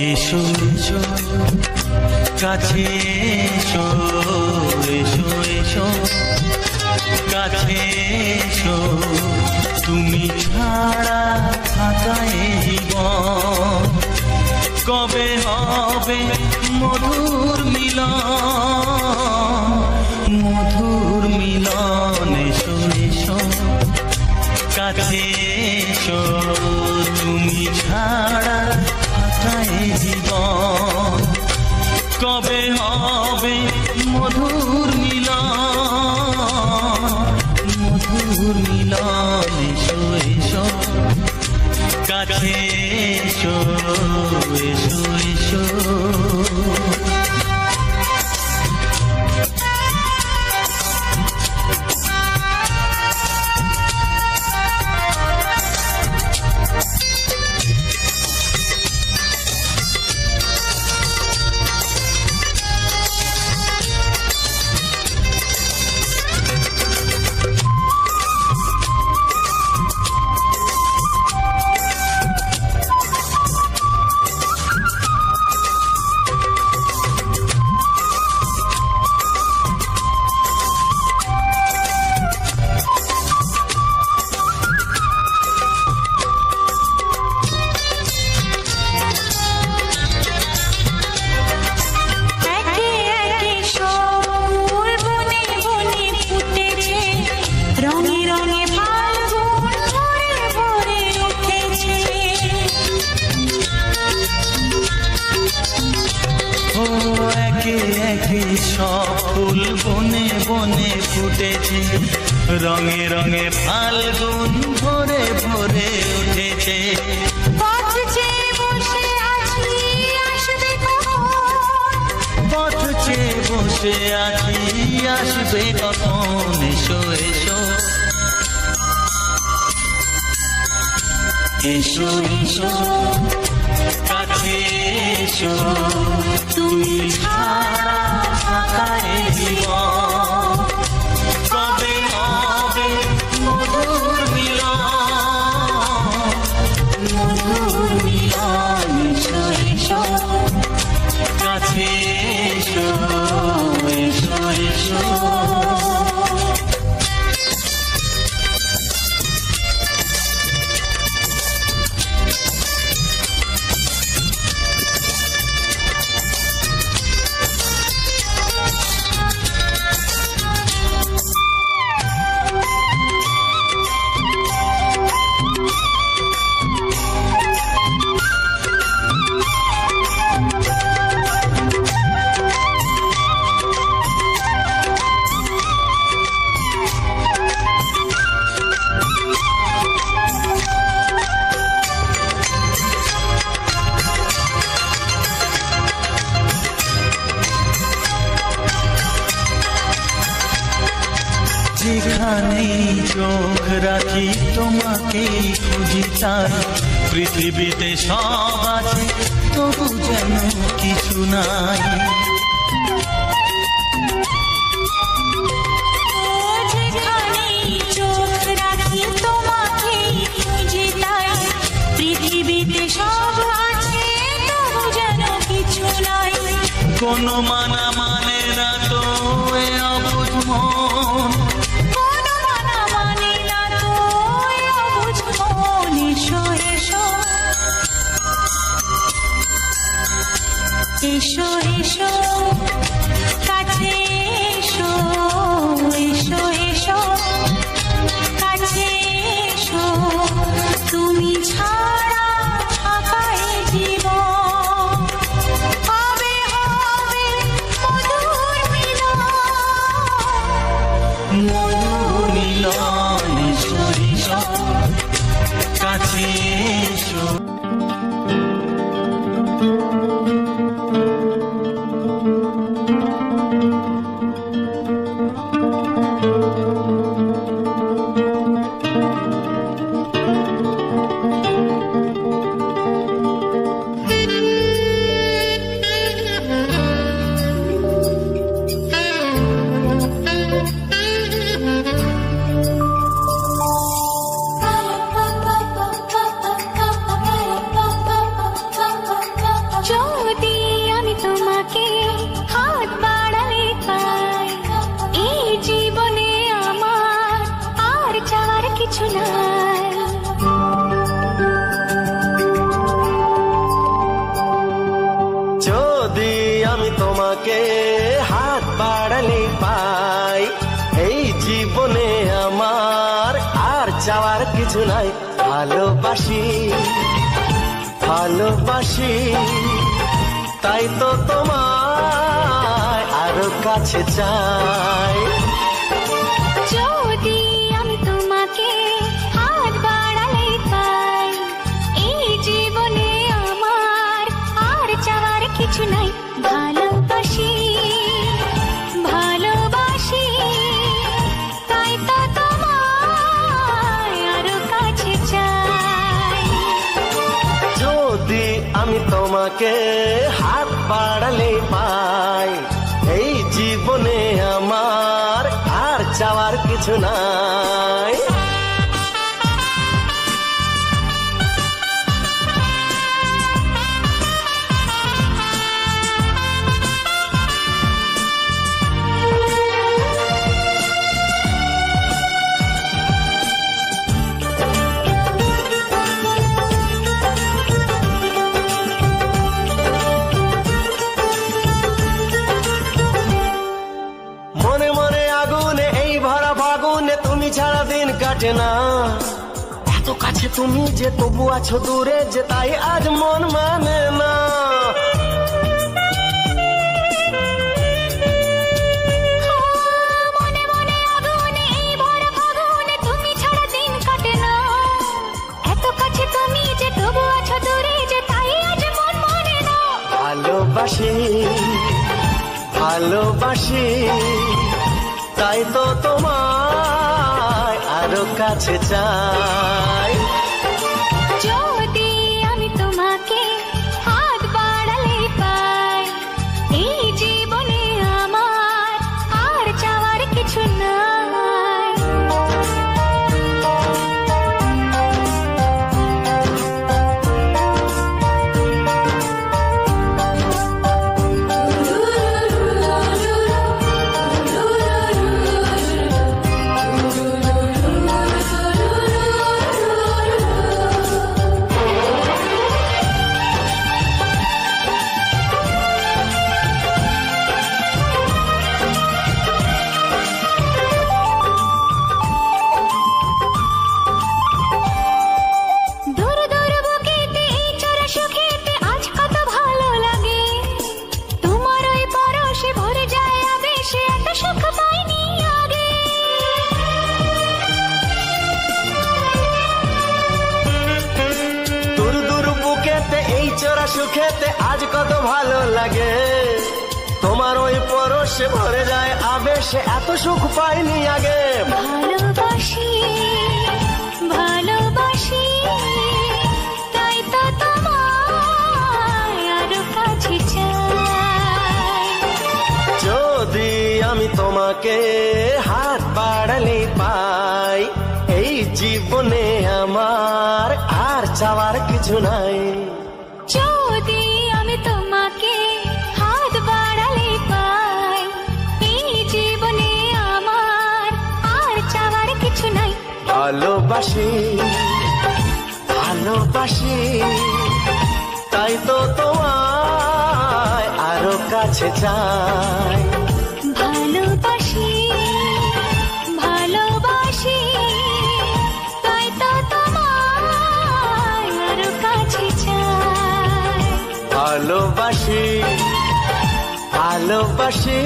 এসো এসো কাছে এসো এসো এসো কাছে এসো তুমি ছাড়া থাকা জীবন কবে হবে মধুর মিলন মধুর মিলন এসো এসো কাছে এসো তুমি ছাড়া জীবন কবে হবে মধুর মিলন এসো এসো কাছে এসো এসো এসো ফুল বনে বনে ফুটেছে রঙে রঙে ফাল্গুন ভরে ভরে উঠেছে পথ চেয়ে বসে আছি আসবে কখন এসো এসো এসো এসো কাছে এসো তুমি ছাড়া থাকা জীবন কবে হবে মধুর মিলন এসো এসো কাছে এসো এসো এসো যেখানে চোখ রাখি তোমাকেই খুঁজি তাই পৃথিবীতে সব আছে তবু যেন কিছু নাই যেখানে চোখ রাখি তোমাকেই খুঁজি তাই পৃথিবীতে সব আছে তবু যেন কিছু নাই কোনো মানা মানে না তো এ অবুঝ মন এসো এসো কাছে এসো, এসো এসো কাছে এসো, তুমি ছাড়া থাকাই জীবন, হবে হবে মধুর মিলন, মধুর মিলন। এসো এসো কাছে এসো। যদি আমি তোমাকে হাত বাড়ালে পাই, এই জীবনে আমার আর চাওয়ার কিছু নাই। যদি আমি তোমাকে হাত বাড়ালে পাই, এই জীবনে আমার আর চাওয়ার কিছু নাই। ভালোবাসি ভালোবাসি তাই তো তোমায় আরো কাছে চাই। যদি আমি তোমাকে হাত বাড়ালে পাই, এই জীবনে আমার আর চাওয়ার কিছু নাই। ভালোবাসি ভালোবাসি তাই তো তোমায় আরো কাছে চাই। যদি আমি তোমাকে হাত বাড়ালে পাই, এই জীবনে আমার আর চাওয়ার কিছু নাই। মনে মনে আগুনে এই ভরা ফাগুনে তুমি ছাড়া দিন কাটে না। এত কাছে তুমি যে তবু আছো দূরে, যে তাই আজ মন মানে না। মনে মনে আগুনে এই ভরা ফাগুনে তুমি ছাড়া দিন কাটে না। এত কাছে তুমি যে তবু আছো দূরে, যে তাই আজ মন মানে না। ভালোবাসি ভালোবাসি তাই তো তোমায় আরো কাছে চাই। যদি আমি তোমাকে হাত বাড়ালে পাই, এই জীবনে আমার আর চাওয়ার কিছু নাই। দূর দূর বুকেতে এই চোরা সুখেতে আজ কত ভালো লাগে, তোমার ওই পরশে ভরে যায় আবেশে, এত সুখ পাইনি আগে। দূর দূর বুকেতে এই চোরা সুখেতে আজ কত ভালো লাগে, তোমার ওই পরশে ভরে যায় আবেশে, এত সুখ পাইনি আগে। ভালোবাসি ভালোবাসি তাই তো তোমায় আরো কাছে চাই। যদি আমি তোমাকে হাত বাড়ালে পাই, এই জীবনে আমার আর চাওয়ার কিছু নাই। যদি আমি তোমাকে হাত বাড়ালে পাই, এই জীবনে আমার আর চাওয়ার কিছু নাই। ভালোবাসি ভালোবাসি তাই তো তোমায় কাছে চাই। ভালোবাসি ভালোবাসি তাই তো তোমায় আরো কাছে চাই। ভালোবাসি ভালোবাসি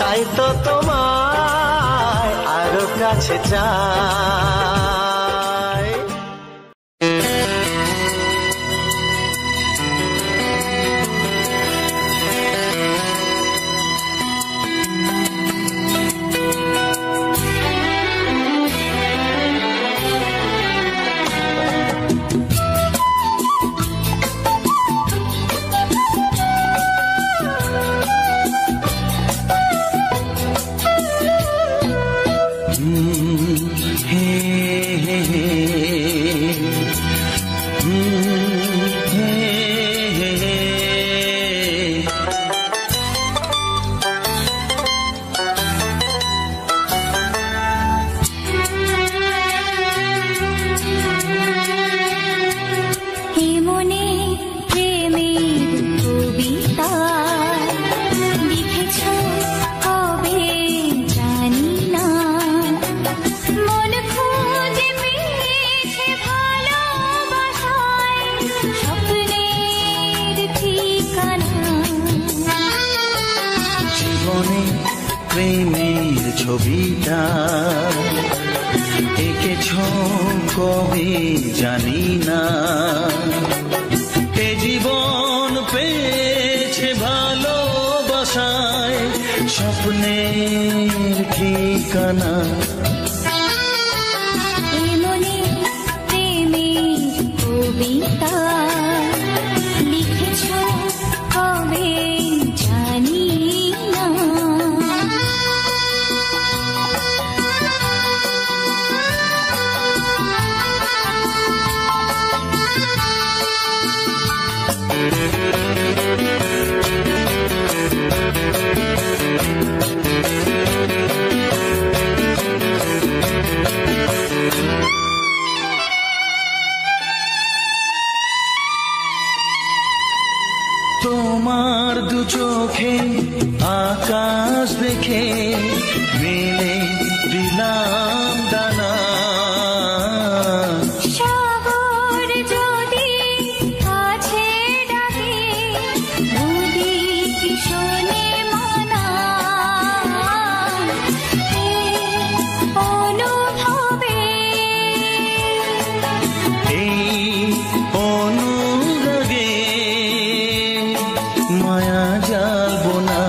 তাই তো তোমায় আরো কাছে চাই। প্রেমের ছবিটা এঁকেছ কবে জানি না, এ জীবন পেয়েছে ভালোবাসায় স্বপ্নের ঠিকানা। এমনি প্রেমের কবিতা লিখেছ কবে জানি না। তোমার দু চোখে আকাশ দেখে মেলে দিলাম দানা। সাগর যদি কাছে ডাকে নদী কি শোনে মনা, অনুভবে এই অনুরাগে মায়া জ্বালবো না।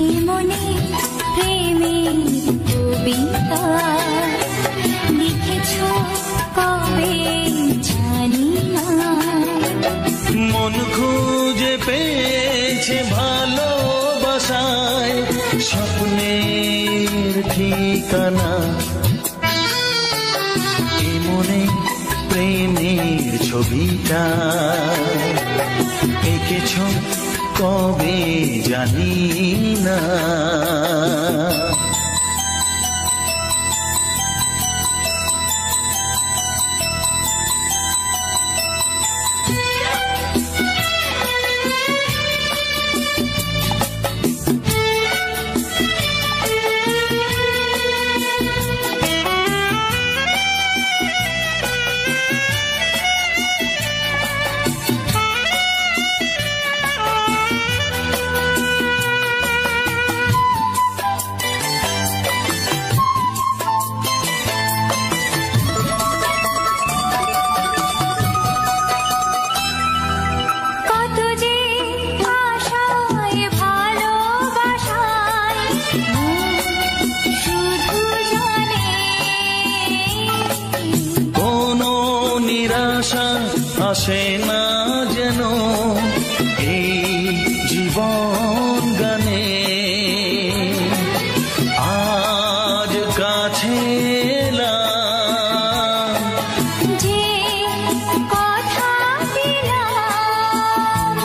এমনি প্রেমের কবিতা লিখেছ কবে জানি না। মন খুঁজে পেয়েছে ভালোবাসায় স্বপ্নের ঠিকানা। মনে প্রেমের ছবিটা এঁকেছ কবে জানি না। কত যে আশায় ভালোবাসায় শুধু জানে কোনো নিরাশা আসে না যেন এই জীবন গানে। আজ কাছে এলাম যে কথা দিলাম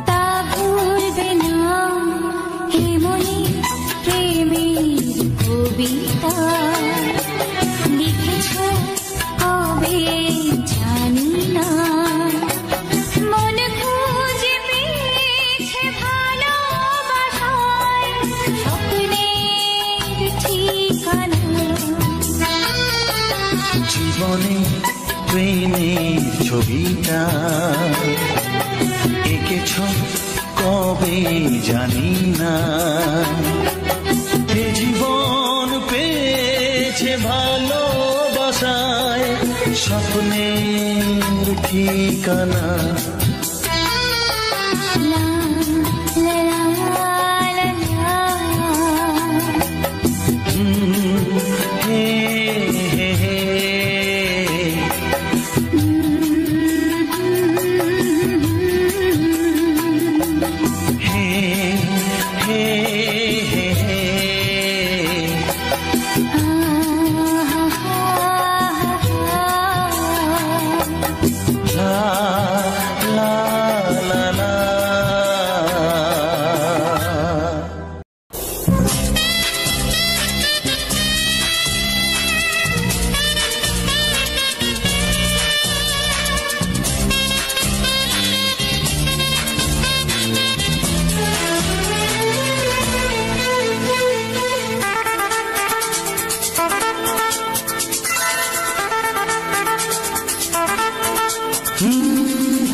তা ভুলবে না। এমনি প্রেমের কবিতা লিখেছ কবে জানি না। ছবিটা এঁকেছ কবে জানি না, এ জীবন পেয়েছে ভালোবাসায় স্বপ্নের ঠিকানা।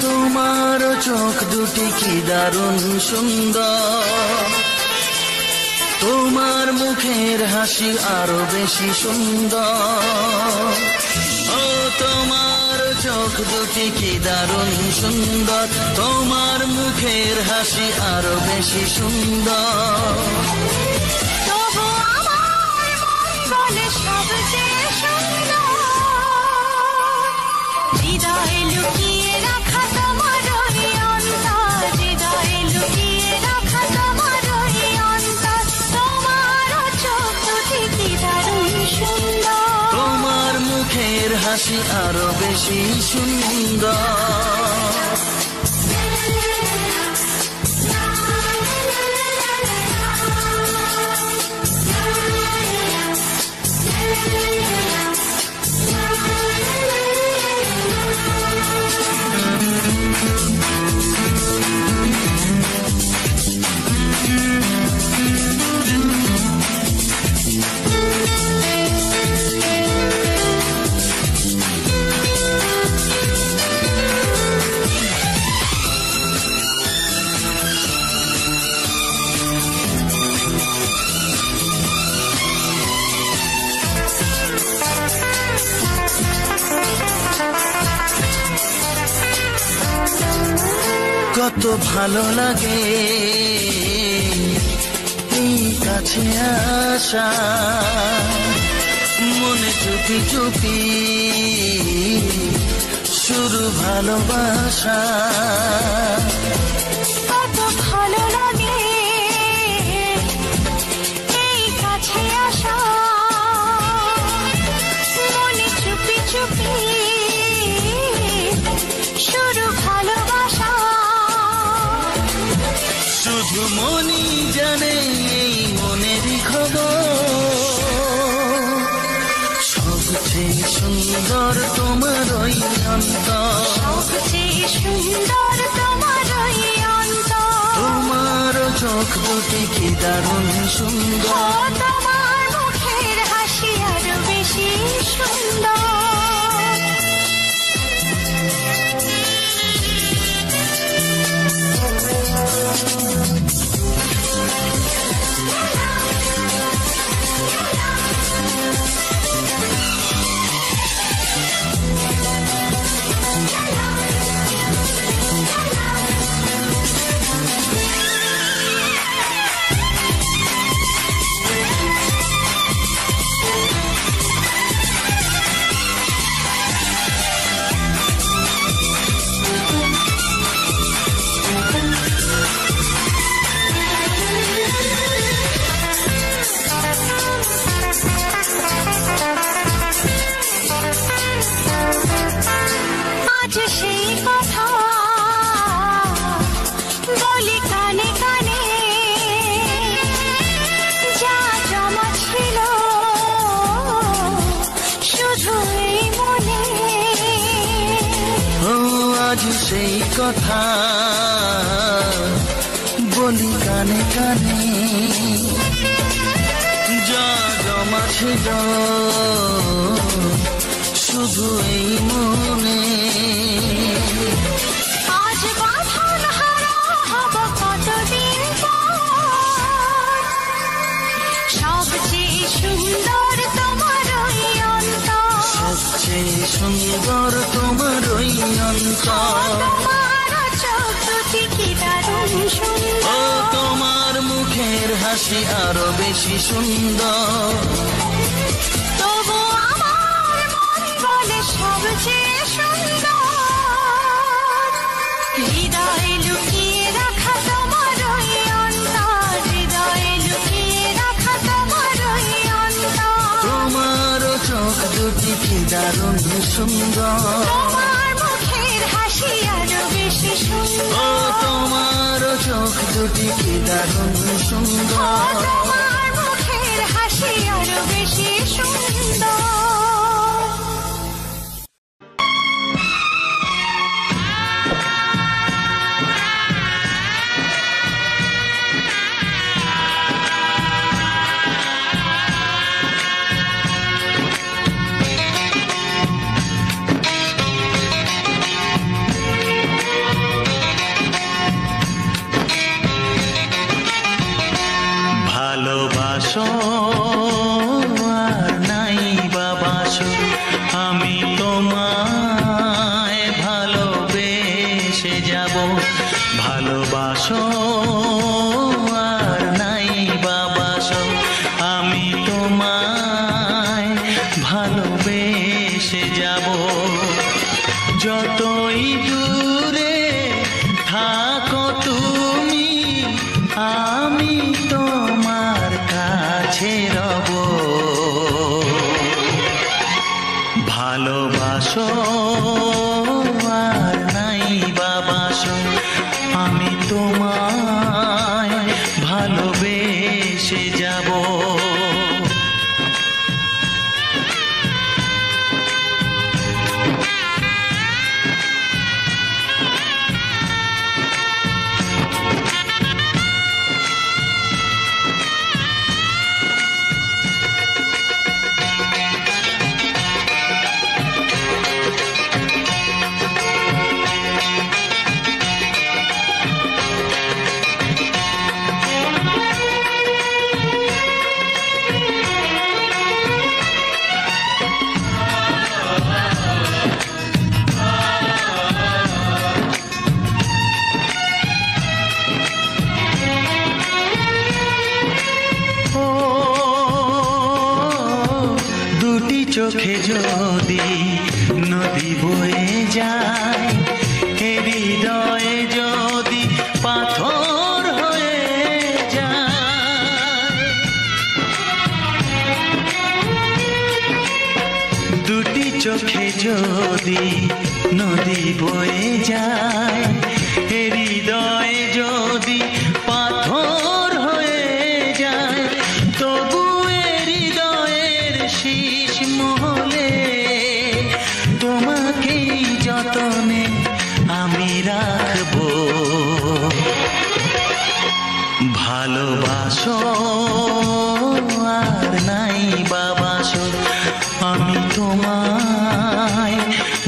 তোমার চোখ দুটি কি দারুণ সুন্দর, তোমার মুখের হাসি আরো বেশি সুন্দর। ও তোমার চোখ দুটি কি দারুণ সুন্দর, তোমার মুখের হাসি আরো বেশি সুন্দর। তবু আমার মন বলে সবচেয়ে সুন্দর, হৃদয়ে লুকিয়ে রাখা তোমার ওই অন্তর, হৃদয়ে লুকিয়ে রাখা তোমার ওই অন্তর। তোমার চোখ দুটি কি দারুণ সুন্দর, তোমার মুখের হাসি আরো বেশি সুন্দর। কত ভালো লাগে এই কাছে আসা, মনে চুপি চুপি শুরু ভালোবাসা। কত ভালো লাগে এই কাছে আসা, মনে চুপি চুপি শুরু ভালোবাসা। শুধু মনই জানে এই মনেরই খবর, সবচেয়ে সুন্দর তোমার ওই অন্তর, সবচেয়ে সুন্দর তোমার ওই অন্তর। তোমার চোখ দুটি কি দারুণ সুন্দর, তোমার মুখের হাসি আরো বেশি সুন্দর। আজ সেই কথা বলি কানে কানে, যা জমা ছিল শুধু এই মনে। আজ বাঁধন হারা হব কতদিন পর, সবচেয়ে সুন্দর তোমার ওই অন্তর, সবচেয়ে সুন্দর তোমার ওই অন্তর। তোমার চোখ দুটি কি দারুণ ও সুন্দর, তোমার মুখের হাসি আরো বেশি সুন্দর। তবু আমার মন বলে সবচেয়ে সুন্দর, হৃদয়ে লুকিয়ে রাখা তোমার ওই অন্তর, হৃদয়ে লুকিয়ে রাখা তোমার ওই অন্তর। তোমার চোখ দুটি কি দারুণ সুন্দর। তোমার মুখের হাসি আরো বেশি ও সুন্দর, তোমার চোখ দুটি কি দারুণ সুন্দর। তোমার মুখের হাসি আরো বেশি সুন্দর। ভালোবাসো আর নাই বাবাসো, আমি তোমায় ভালোবেসে যাব। ভালোবাসো আর নাই বাবাসো, আমি তোমায় ভালোবেসে যাব। যতই দূরে থাকো তুমি, আমি তোমার কাছে রব। ভালোবাসো আর নাই বাবাসো, আমি তোমায় ভালোবেসে যাব। চোখে যদি নদী বয়ে যায়, হৃদয়ে যদি পাথর হয়ে যায়, দুটি চোখে যদি নদী বয়ে যায়, হৃদয়ে যদি পাথর হয়ে যায়, তবু হৃদয়ের শীষ মহলে তোমাকে যতনে আমি রাখবো। ভালোবাসো আর নাই বাবাসো, আমি তোমায়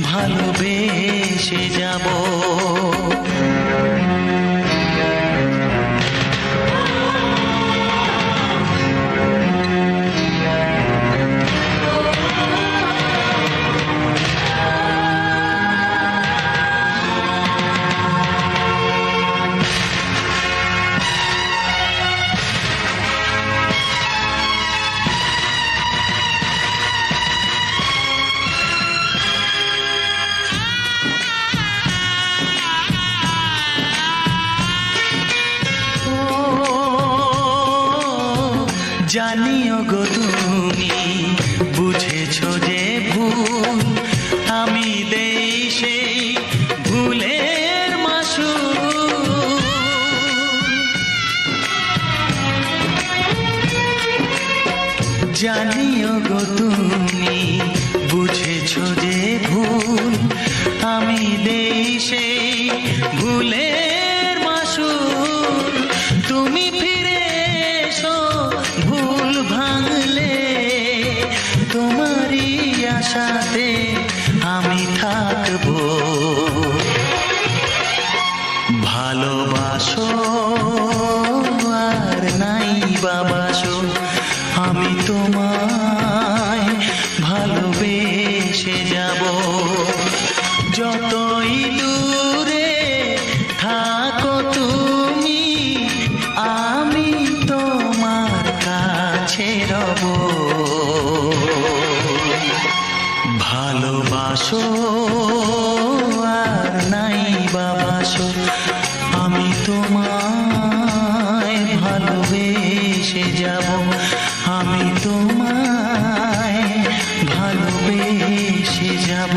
ভালোবেসে যাব। জানিও গো তুমি বুঝেছো যে ভুল, আমি দেই সেই ভুলের মাসুল। জানিও গো তুমি বুঝেছো যে ভুল, আমি দেই সেই ভুলের মাসুল। তুমি ফিরে এসো ভুল ভাঙলে, তোমারই আশাতে আসো আর নাই বাবাসো, আমি তোমায় ভালোবেসে যাব, আমি তোমায় ভালোবেসে যাব।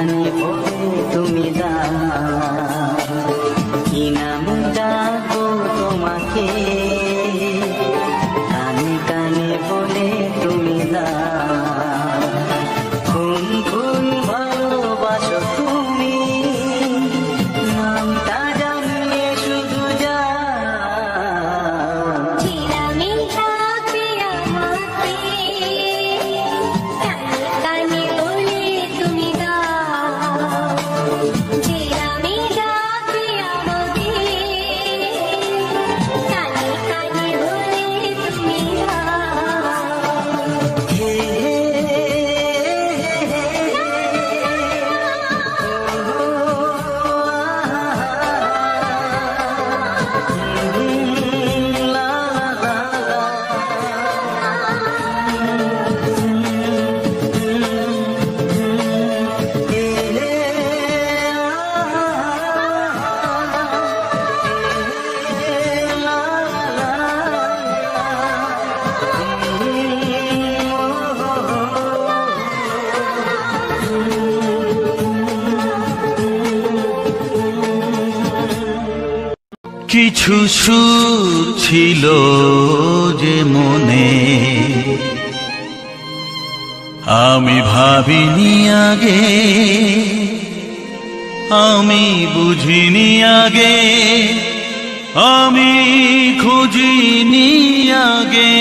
কানে বলে তুমি কি নামে ডাকবো তোমাকে, কানে কানে বলে তুমি কোন কোন ভালোবাসো তুমি, নামটা জানিয়ে শুধু যা কিছু সুর ছিল যে মনে আমি ভাবিনি আগে, আমি বুঝিনি আগে, আমি খুঁজিনি আগে।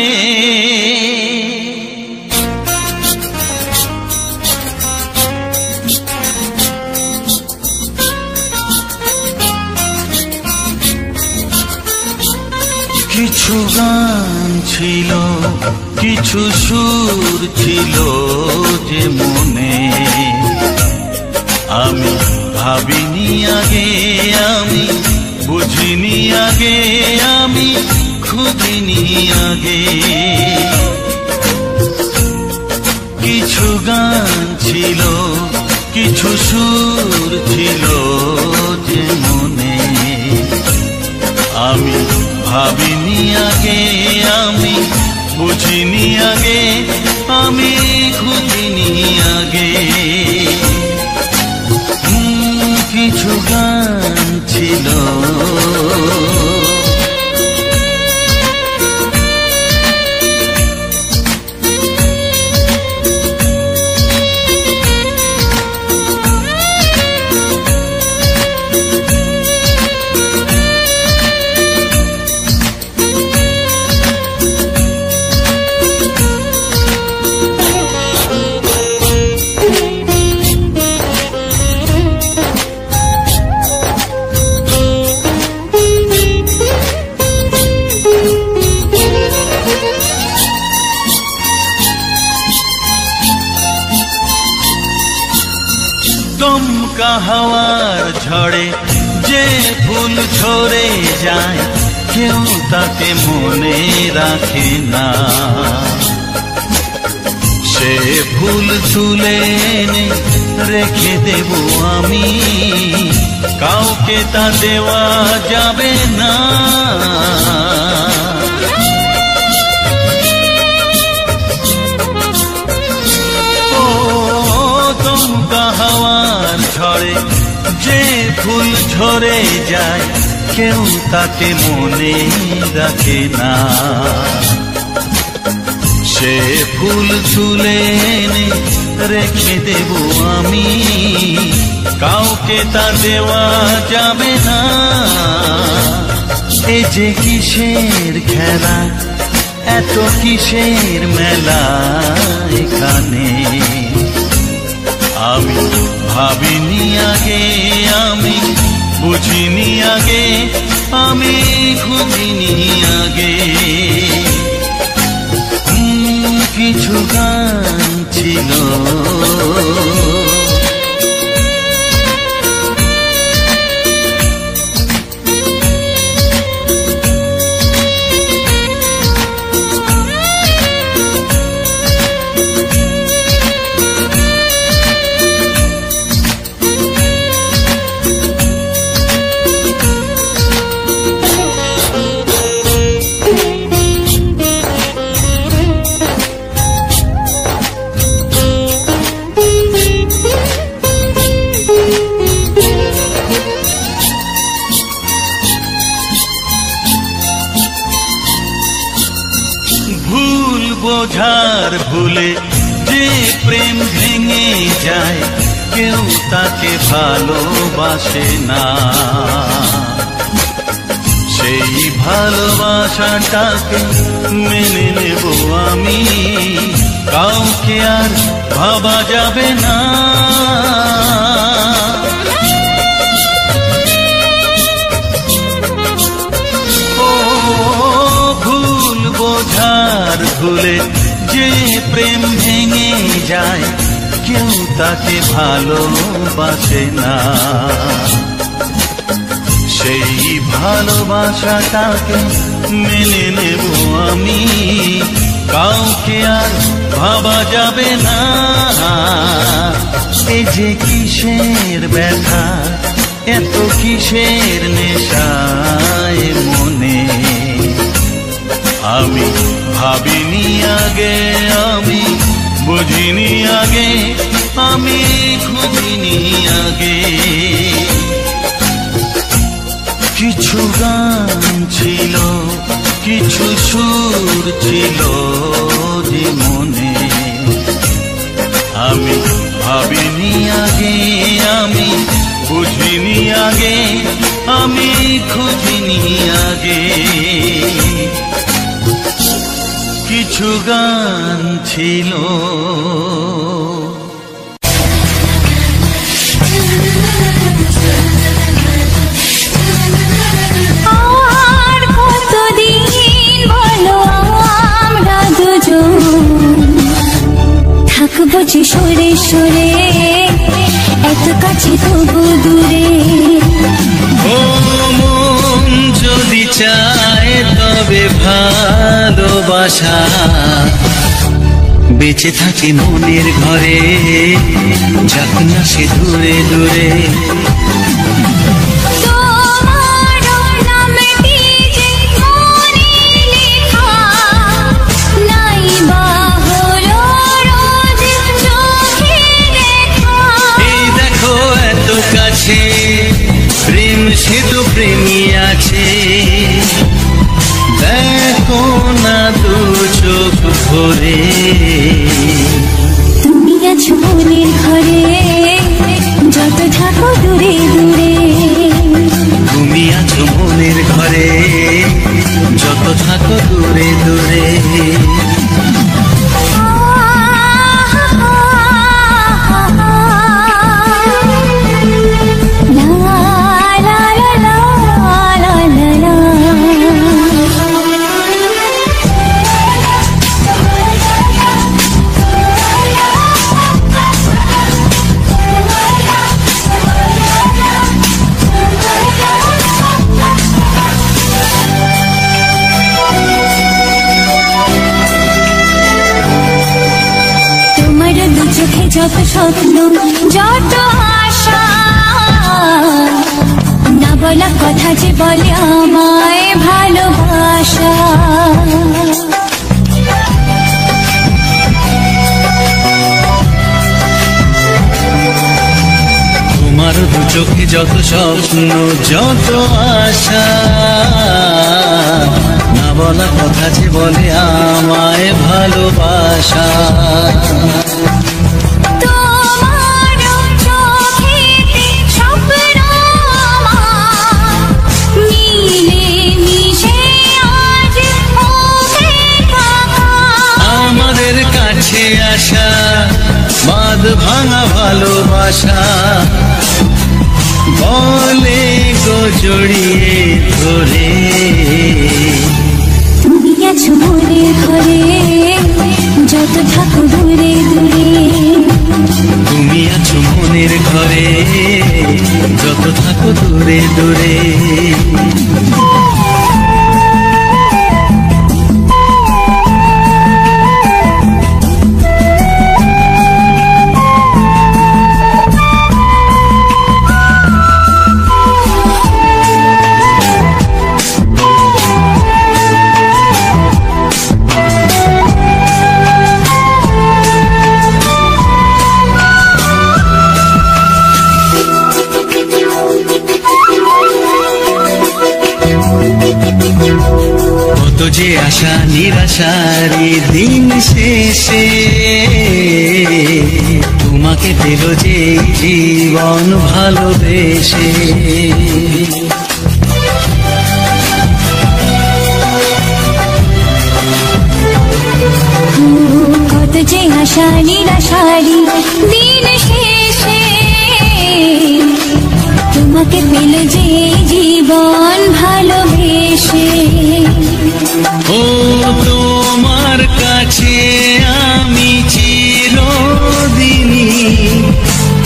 কিছু গান ছিল, কিছু সুর ছিল যে মনে আমি ভাবিনি আগে, আমি বুঝিনি আগে, আমি খুঁজিনি আগে। কিছু গান ছিল, কিছু সুর ছিল যে মনে আমি ভাবিনি আগে, আমি বুঝিনি আগে, আমি খুঁজিনি আগে। কিছু গান ছিল দমকা হাওয়ার ঝড়ে যে ফুল ঝরে যায়, কেউ তাকে মনে রাখে না। সে ফুল তুলে এনে রেখে দেব আমি, কাউকে তা দেওয়া যাবে না। হাওয়ার ঝড়ে যে ফুল ঝরে যায়, কেউ তাকে মনে রাখে না। সে ফুল তুলে এনে রেখে দেব আমি, কাউকে তা দেওয়া যাবে না। এ যে কিসের খেলা, এত কিসের মেলা এখানে, আমি ভাবিনি আগে, আমি বুঝিনি আগে, আমি খুঁজিনি আগে। কিছু গান ছিল বোঝার ভুলে যে প্রেম ভেঙে যায় কেউ তাকে ভালোবাসে না। সেই ভালোবাসাটাকে মেনে নেব আমি, কাউকে আর ভাবা যাবে না। ও ভুল বোঝার ভুলে যে প্রেম ভেঙে যায় কেউ তাকে ভালোবাসে না। সেই ভালোবাসাটাকে মেনে নেব আমি, কাউকে আর ভাবা যাবে না। এই যে কিসের ব্যথা, এত কিসের নেশায় মনে, আমি ভাবিনি আগে, আমি বুঝিনি আগে, আমি খুঁজিনি আগে। কিছু গান ছিল, কিছু সুর ছিল যে মনে, আমি ভাবিনি আগে, আমি বুঝিনি আগে, আমি খুঁজিনি আগে। কিছু গান ছিল। আর কতদিন বলো আমরা দুজন থাকবো যে সরে সরে, এত কাছে তবু দূরে। ও মন যদি চায় তবে ভালোবাসা বেঁচে থাকে মনের ঘরে, যাক না সে দূরে দূরে। প্রেম সে তো প্রেমী আছে, দেখো না দু চোখ ভরে। তুমি আছো মনের ঘরে, যত থাকো দূরে দূরে। তুমি আছো মনের ঘরে, যত থাকো দূরে দূরে। যত স্বপ্ন যত আশা, না বলা কথা যে বলে আমায় ভালোবাসা। তোমার দু চোখে যত স্বপ্ন যত আশা, না বলা কথা যে বলে আমায় ভালোবাসা। আশা বাঁধ ভাঙা ভালোবাসা বলে গো জড়িয়ে ধরে। তুমি আছো মনের ঘরে, যত থাকো দূরে দূরে। তুমি আছো মনের ঘরে, যত থাকো দূরে দূরে। যে আশা নিরাশার দিন শেষে তোমাকে পেল যে জীবন ভালোবেসে। কত যে আশা নিরাশারি দিন শেষে তোমাকে পেল যে জীবন ভালোবেসে। ও তোমার কাছে আমি চিরদিনই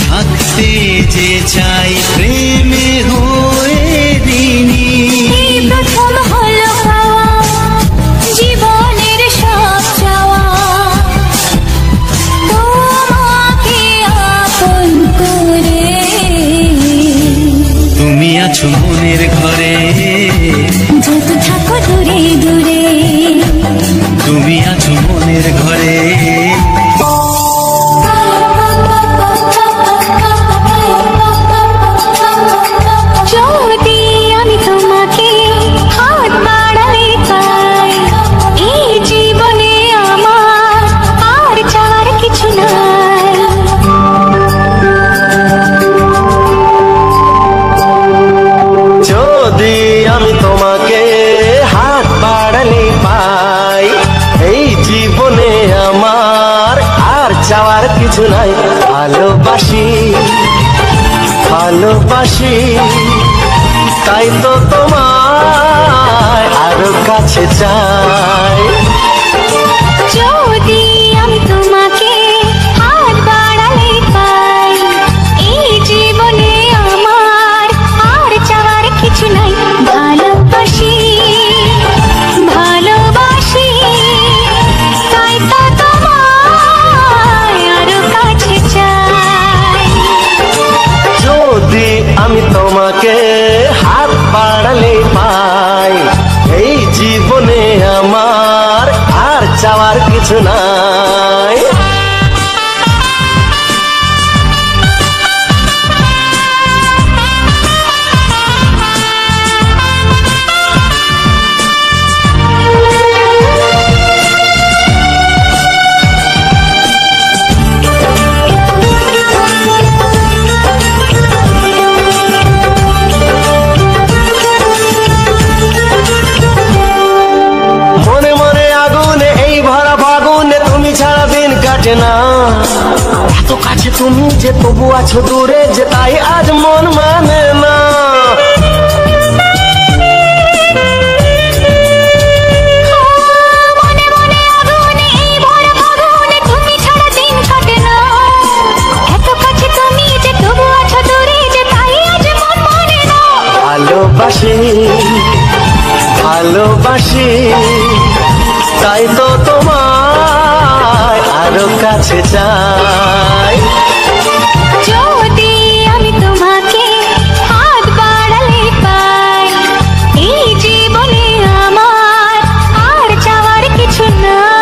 থাকতে যে চাই প্রেমে হয়ে দিনই। এই প্রথম হলো পাওয়া জীবনের সব চাওয়া, তোমাকে আপন করে। তুমি আছো মনের ঘরে, যত থাকো দূরে দূরে। তুমি আছো মনের ঘরে। যদি আমি তোমাকে হাত বাড়াই পাই, এই জীবনে আমার আর চাওয়ার কিছু নাই। যদি আমি তোমাকে হাত বাড়ালে পাই, এই জীবনে আমার আর চাওয়ার কিছু নাই। ভালোবাসি ভালোবাসি তাই তো তোমায় আরো কাছে চাই। যদি আমি তোমাকে হাত বাড়ালে পাই, এই জীবনে আমার আর চাওয়ার কিছু নাই। ভালোবাসি ভালোবাসি তাই তো তোমায় আরো কাছে চাই। যদি আমি তোমাকে হাত বাড়ালে পাই, এই জীবনে আমার আর চাওয়ার কিছু নাই। মনে মনে আগুনে এই ভরা ফাগুনে তুমি ছাড়া দিন কাটে না। এত কাছে তুমি যে তবু আছো দূরে, যে তাই আজ মন মানে না। মনে মনে আগুনে এই ভরা ফাগুনে তুমি ছাড়া দিন কাটে না। এত কাছে তুমি যে তবু আছো দূরে, যে তাই আজ মন মানে না। ভালোবাসি ভালোবাসি তাই তো তোমায় আরো কাছে চাই। যদি আমি তোমাকে হাত বাড়ালে পাই, এই জীবনে আমার আর চাওয়ার কিছু নাই।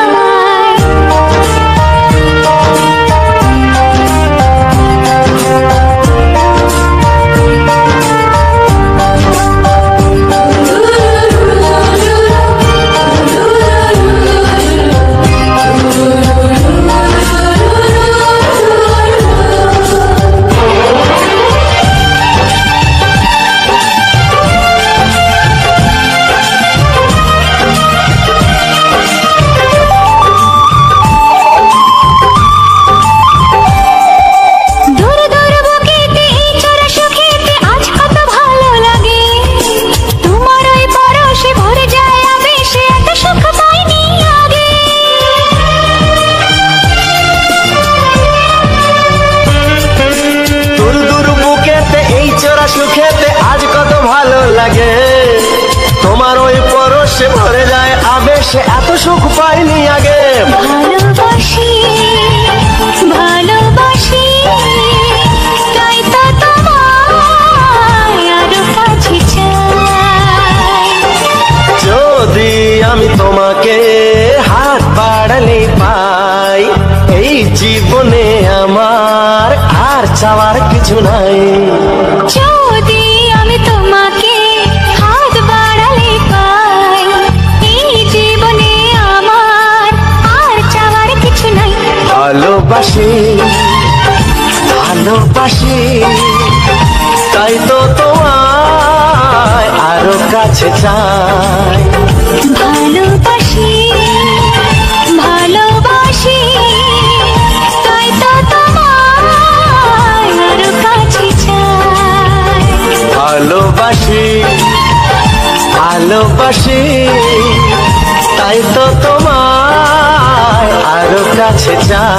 দূর দূর বুকেতে এই চোরা সুখেতে আজ কত ভালো লাগে। তোমার ওই পরশে ভরে যায় আবেশে, এত সুখ পাইনি আগে। দূর দূর বুকেতে এই চোরা সুখেতে আজ কত ভালো লাগে। তোমার ওই পরশে ভরে যায় আবেশে, এত সুখ পাইনি আগে। ভালোবাসি ভালোবাসি তাই তো তোমায় আরো কাছে চাই। যদি আমি তোমাকে হাত বাড়ালে পাই, এই জীবনে আমার আর চাওয়ার কিছু নাই। যদি আমি তোমাকে হাত বাড়ালে পাই, এই ভালোবাসি ভালোবাসি তাই তো তোমায় আরো কাছে চাই ভালোবাসি ভালোবাসি তাই তো তোমায় আরো কাছে চাই ভালোবাসি ভালোবাসি তাই তো তোমায় আরো কাছে চাই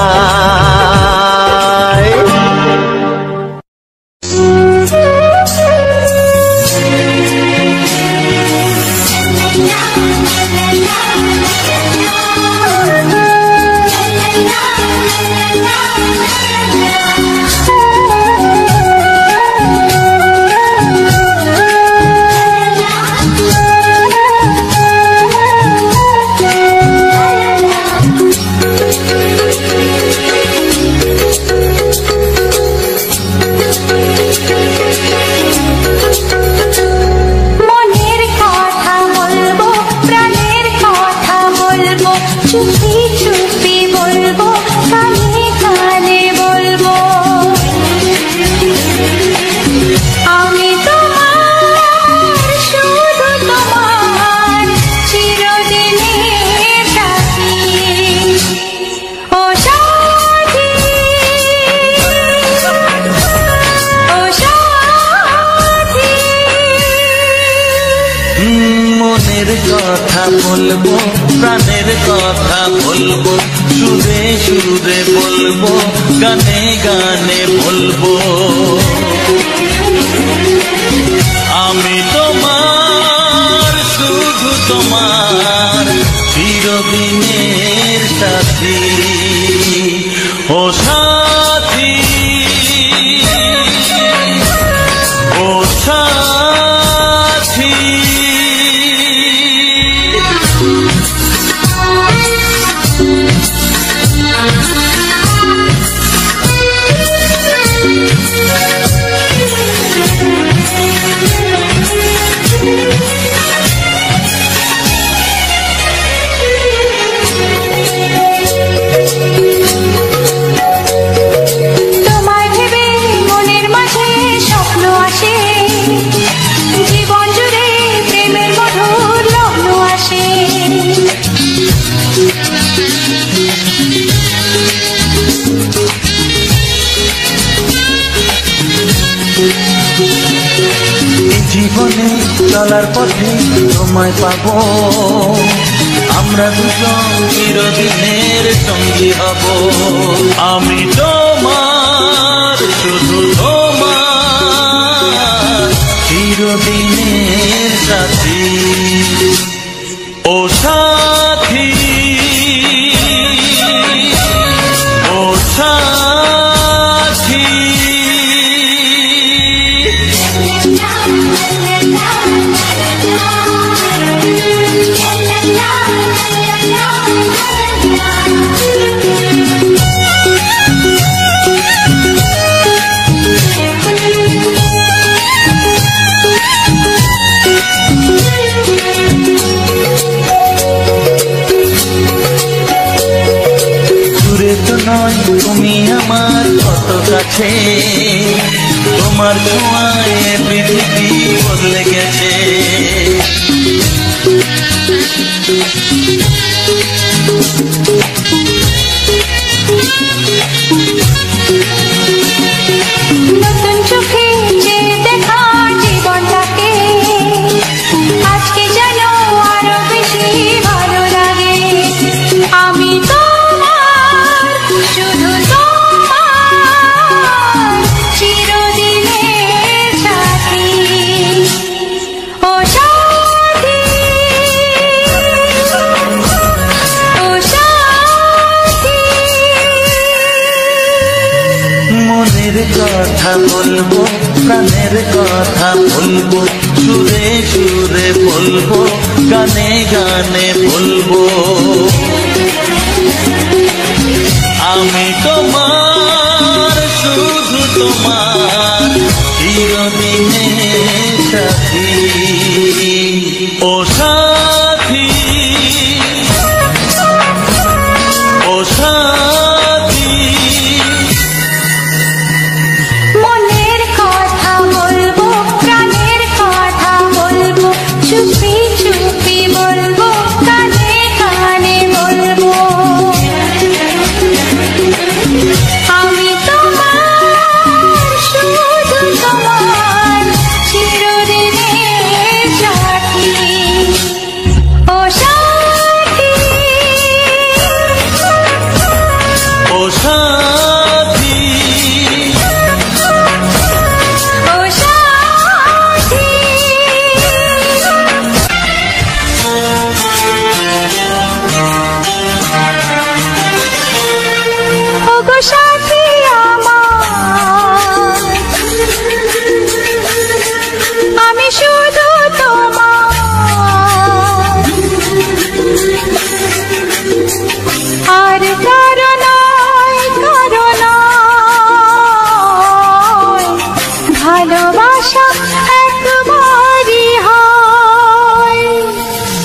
চুপি চুপি বলবো কানে কানে বলবো আমি তোমার শুধু তোমার চিরদিনের সাথী ও সাথী ও সাথী মনের কথা বলবো প্রাণের কথা বলবো সুরে সুরে বলবো গানে গানে বলবো আমি তোমার শুধু তোমার চিরদিনের সাথী ও সাথী ও সাথী তোমায় ভেবে মনের মাঝে স্বপ্ন আসে জীবন জুড়ে প্রেমের মধুর লগ্ন আসে জীবনে চলার পথে তোমায় পাবো আমরা দুজন চিরদিনের সঙ্গী হব আমি তোমার শুধু তোমার চিরদিনের সাথী ও সাথী ও সাথী দূরে তো নয় তুমি আমার কত কাছে তোমার ছোঁয়ায় পৃথিবী বদলে গেছে নতুন চোখে যে দেখা জীবনটাকে আজকে যেন আরো বেশি ভালো লাগে আমি তোমার শুধু তোমার চিরদিনের সাথী ও সাথী ও সাথী মনের কথা বলবো প্রাণের কথা বলবো সুরে সুরে বলবো গানে গানে বলবো আমি তোমার শুধু তোমার চিরদিনের সাথী ও সাথী ও সাথী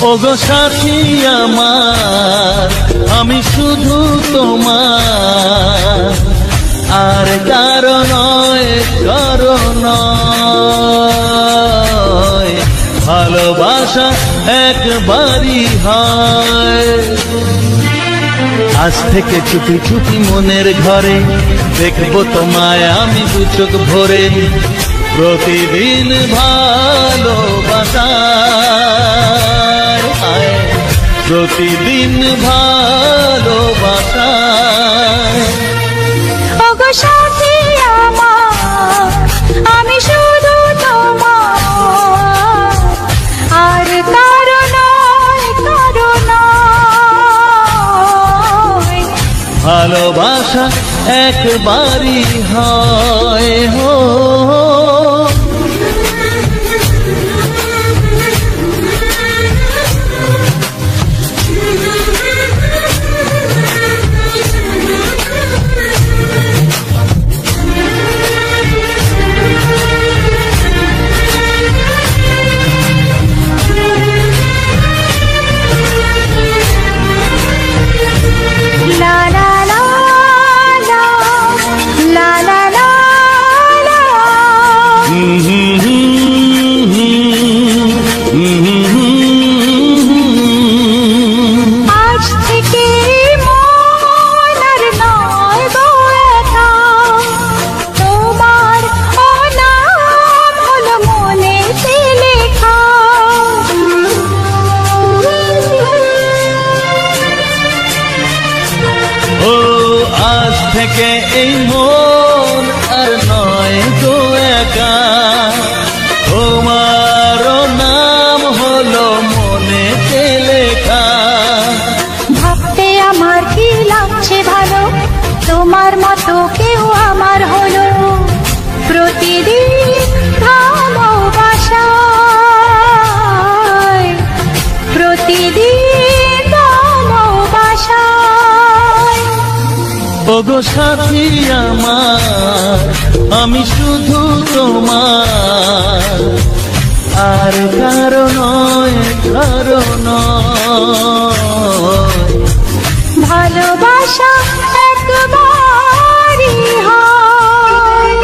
ওগো সাথী আমার আমি শুধু তোমার, আর কারো নয় কারো নয়। ভালোবাসা একবারই হয়। আজ থেকে চুপি চুপি মনের ঘরে দেখবো তোমায় আমি দু চোখ ভরে। প্রতিদিন ভালোবাসায়, প্রতিদিন ভালোবাসায়। ওগো সাথী আমার আমি শুধু তোমার, আর কারো নয় কারো নয়। ভালোবাসা একবারই হয় হো। থেকে এই মন আর নয় গো একা, তোমার নাম হলো মনেতে লেখা। ভাবতে আমার কি লাগছে ভালো, তোমার মতো কেউ আমার হলো। প্রতিদিন ভালোবাসায়, প্রতিদিন ভালোবাসায়। ওগো সাথী আমার আমি শুধু তোমার, আর কারো নয় কারো নয়। ভালোবাসা একবারই হয়।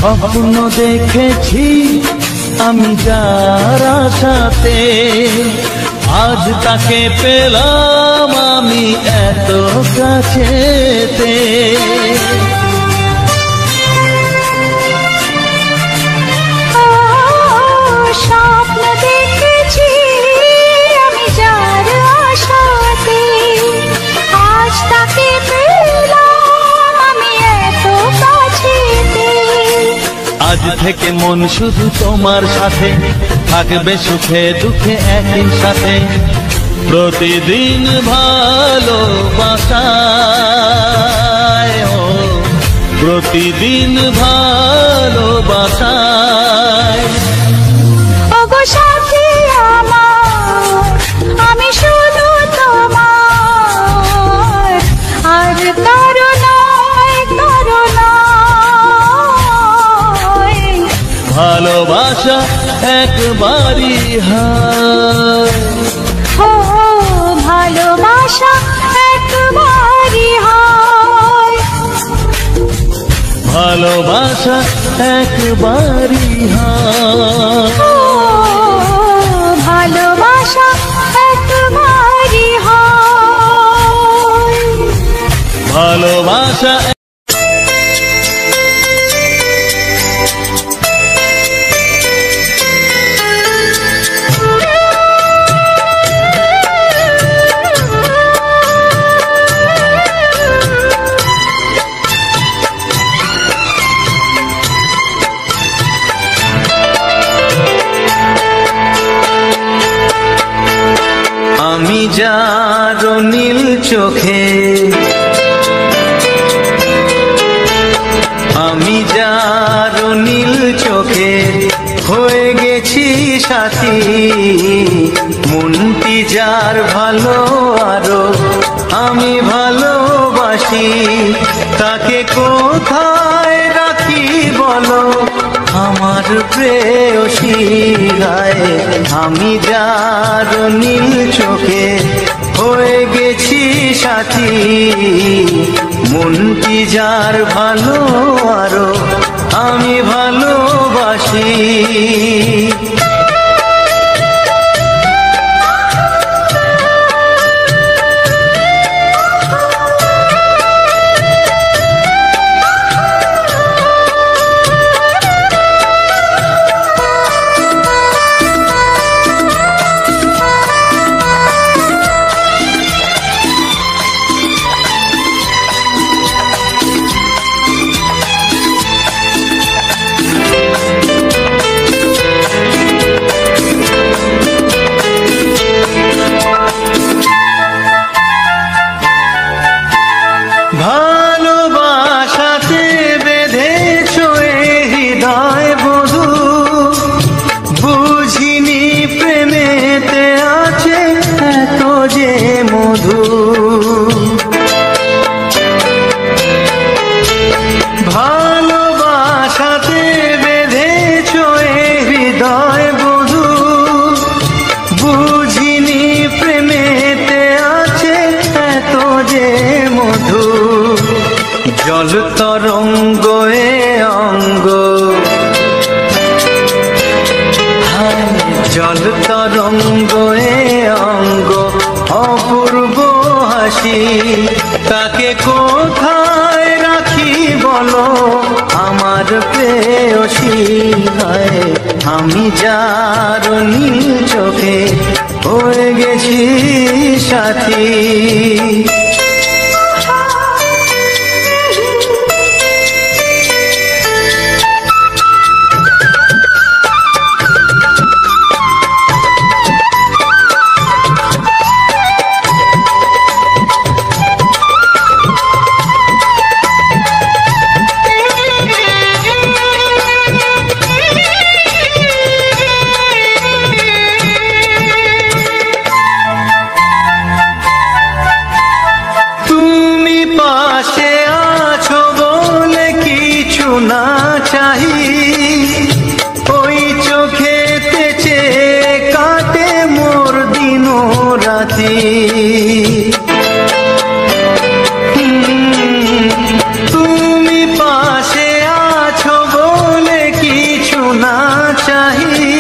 স্বপ্ন দেখেছি আমি যার আশাতে, আজ তাকে পেলাম আমি এত কাছেতে। স্বপ্ন দেখেছি আমি যার আশাতে, আজ তাকে পেলাম আমি এত কাছেতে। আজ থেকে মন শুধু তোমার সাথে, থাকবে সুখে দুঃখে একই সাথে। প্রতিদিন ভালোবাসায়, প্রতিদিন ভালোবাসায়। ওগো সাথী আমার আমি শুধু তোমার, আর কারো নয় কারো নয়। ভালোবাসা একবারই হয়। ও ভালোবাসা একবারই হয়। ভালোবাসা একবারই হয়। ও ভালোবাসা একবারই হয়। ভালোবাসা চোখে আমি যার নীল চোখে হয়ে গেছি সাথী মনটি যার ভালো আরো আমি ভালোবাসি তাকে কোথায় রাখি বলো আমার প্রেয়সী গায়ে আমি যার নীল চোখে হয়ে গেছি সাথী মনটি যার ভালো আরো আমি ভালোবাসি ভালোবাসাতে বেঁধেছ হৃদয় বধু বুঝিনি প্রেমেতে আছে এত যে মধু ভালোবাসাতে বেঁধেছ হৃদয় বধু বুঝিনি প্রেমেতে আছে এত যে মধু জল তরঙ্গ এ অঙ্গ জল তরঙ্গ এ অঙ্গ অপূর্ব হাসি তাকে কোথায় রাখি বলো আমার প্রেয়সী হয় আমি যার নীল চোখে হয়ে গেছি সাথী পাশে আছো বলে কিছু না চাহি ওই চোখেতে চেয়ে কাটে মোর দিন রাতি তুমি পাশে আছো বলে কিছু না চাহি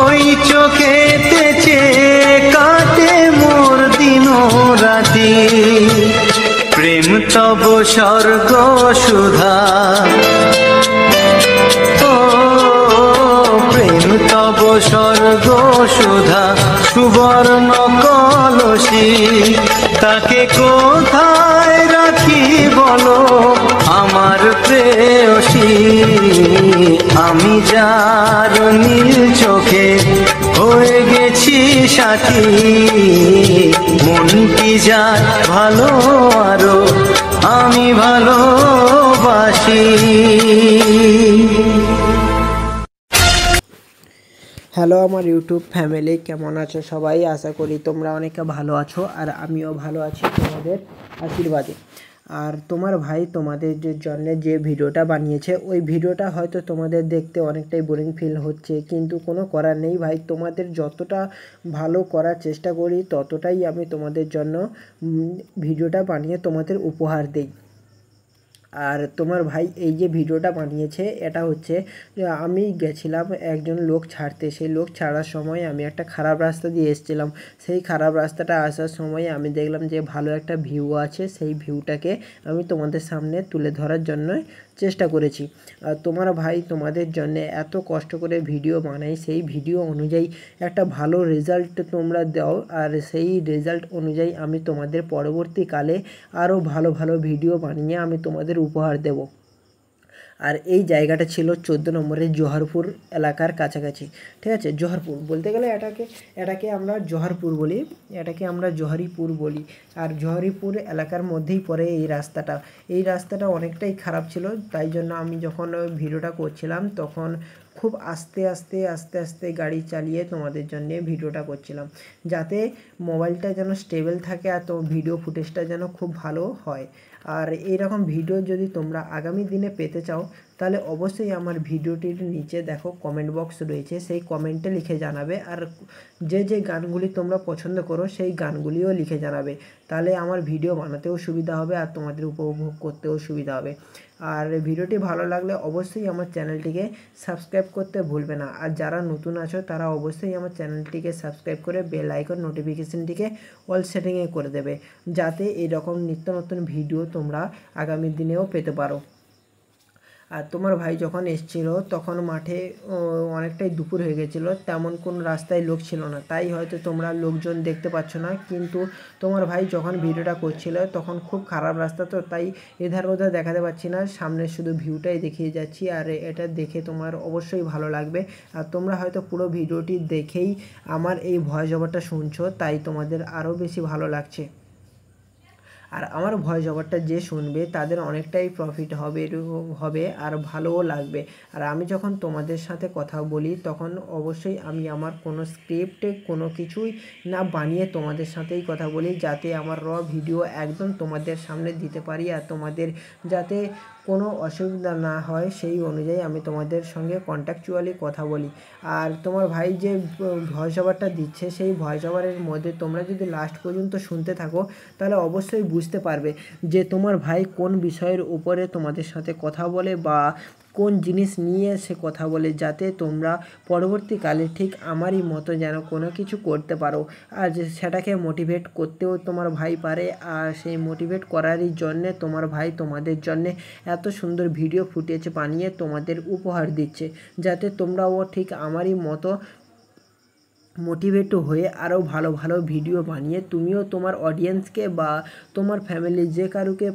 ওই চোখেতে চেয়ে কাটে মোর দিন রাতি প্রেম তব স্বর্গ সুধা ও প্রেম তব স্বর্গ সুধা সুবর্ণ কলসী তাকে কোথায় রাখি বলো আমার প্রেয়সী আমি যার নীল চোখে হয়ে গেছি সাথী মনটি যার ভালো আরো আমি ভালোবাসি হ্যালো আমার ইউটিউব ফ্যামিলি, কেমন আছো সবাই? আশা করি তোমরা অনেকে ভালো আছো আর আমিও ভালো আছি তোমাদের আশীর্বাদে। আর তোমার ভাই তোমাদের জন্য যে ভিডিওটা বানিয়েছে ওই ভিডিওটা হয়তো তোমাদের দেখতে অনেকটাই বোরিং ফিল হচ্ছে, কিন্তু কোনো করার নেই ভাই। তোমাদের যতটা ভালো করার চেষ্টা করি ততটাই আমি তোমাদের জন্য ভিডিওটা বানিয়ে তোমাদের উপহার দিই। আর তোমার ভাই এই যে ভিডিওটা বানিয়েছে এটা হচ্ছে আমি গেছিলাম একজন লোক ছাড়তে, সেই লোক ছাড়ার সময় আমি একটা খারাপ রাস্তা দিয়ে এসেছিলাম। সেই খারাপ রাস্তাটা আসার সময় আমি দেখলাম যে ভালো একটা ভিউ আছে, সেই ভিউটাকে আমি তোমাদের সামনে তুলে ধরার জন্য চেষ্টা করেছি। আর তোমার ভাই তোমাদের জন্য এত কষ্ট করে ভিডিও বানাই, সেই ভিডিও অনুযায়ী একটা ভালো রেজাল্ট তোমরা দাও, আর সেই রেজাল্ট অনুযায়ী আমি তোমাদের পরবর্তীকালে আরও ভালো ভালো ভিডিও বানিয়ে আমি তোমাদের উপহার দেব। আর এই জায়গাটা ছিল 14 নম্বরের জোহরপুর এলাকার কাছাকাছি, ঠিক আছে। জোহরপুর বলতে গেলে এটাকে আমরা জোহরপুর বলি, এটাকে আমরা জোহরিপুর বলি। আর জোহরিপুর এলাকার মধ্যেই পড়ে এই রাস্তাটা অনেকটাই খারাপ ছিল। তাই জন্য আমি যখন ভিডিওটা করছিলাম তখন খুব আস্তে আস্তে গাড়ি চালিয়ে তোমাদের জন্য ভিডিওটা করছিলাম, যাতে মোবাইলটা যেন স্টেবল থাকে আর তো ভিডিও ফুটেজটা যেন খুব ভালো হয়। আর এইরকম ভিডিও যদি তোমরা আগামী দিনে পেতে চাও তাহলে অবশ্যই আমার ভিডিওটির নিচে দেখো কমেন্ট বক্স রয়েছে, সেই কমেন্টে লিখে জানাবে। আর যে গানগুলি তোমরা পছন্দ করো সেই গানগুলিও লিখে জানাবে, তাহলে আমার ভিডিও বানাতেও সুবিধা হবে আর তোমাদের উপভোগ করতেও সুবিধা হবে। আর ভিডিওটি ভালো লাগলে অবশ্যই আমার চ্যানেলটিকে সাবস্ক্রাইব করতে ভুলবে না। আর যারা নতুন আছো তারা অবশ্যই আমার চ্যানেলটিকে সাবস্ক্রাইব করে বেল আইকন নোটিফিকেশনটিকে অল সেটিংয়ে করে দেবে, যাতে এরকম নিত্য নতুন ভিডিও তোমরা আগামী দিনেও পেতে পারো। আর তোমার ভাই যখন এসেছিল তখন মাঠে অনেকটাই দুপুর হয়ে গেছিলো, তেমন কোনো রাস্তায় লোক ছিল না, তাই হয়তো তোমরা লোকজন দেখতে পাচ্ছ না। কিন্তু তোমার ভাই যখন ভিডিওটা করছিল তখন খুব খারাপ রাস্তা, তো তাই এধার ওধার দেখাতে পাচ্ছি না, সামনে শুধু ভিউটাই দেখিয়ে যাচ্ছি। আর এটা দেখে তোমার অবশ্যই ভালো লাগবে। আর তোমরা হয়তো পুরো ভিডিওটি দেখেই আমার এই ভয়েস ওভারটা শুনছো, তাই তোমাদের আরও বেশি ভালো লাগছে। আর আমার ভয়েস ওভারটা যে শুনবে তাদের অনেকটাই প্রফিট হবে আর ভালোও লাগবে। আর আমি যখন তোমাদের সাথে কথা বলি তখন অবশ্যই আমি আমার কোনো স্ক্রিপ্ট কোনো কিছুই না বানিয়ে তোমাদের সাথেই কথা বলি, যাতে আমার ভিডিও একদম তোমাদের সামনে দিতে পারি আর তোমাদের যাতে কোনো অসুবিধা না হয় সেই অনুযায়ী আমি তোমাদের সঙ্গে কন্ট্যাকচুয়ালি কথা বলি। আর তোমার ভাই যে ভয়েস ওভারটা দিচ্ছে সেই ভয়েস ওভারের মধ্যে তোমরা যদি লাস্ট পর্যন্ত শুনতে থাকো তাহলে অবশ্যই বুঝতে পারবে যে তোমার ভাই কোন বিষয়ের উপরে তোমাদের সাথে কথা বলে বা কোন জিনিস নিয়ে সে কথা বলে, যাতে তোমরা পরবর্তীকালে ঠিক আমারই মতো যেন কোনো কিছু করতে পারো আর সেটাকে মোটিভেট করতেও তোমার ভাই পারে। আর সেই মোটিভেট করারই জন্যে তোমার ভাই তোমাদের জন্যে এত সুন্দর ভিডিও ফুটেজ বানিয়ে তোমাদের উপহার দিচ্ছে, যাতে তোমরাও ঠিক আমারই মতো মোটিভেট হয়ে আরও ভালো ভালো ভিডিও বানিয়ে তুমিও তোমার অডিয়েন্সকে বা তোমার ফ্যামিলি যে কারুকে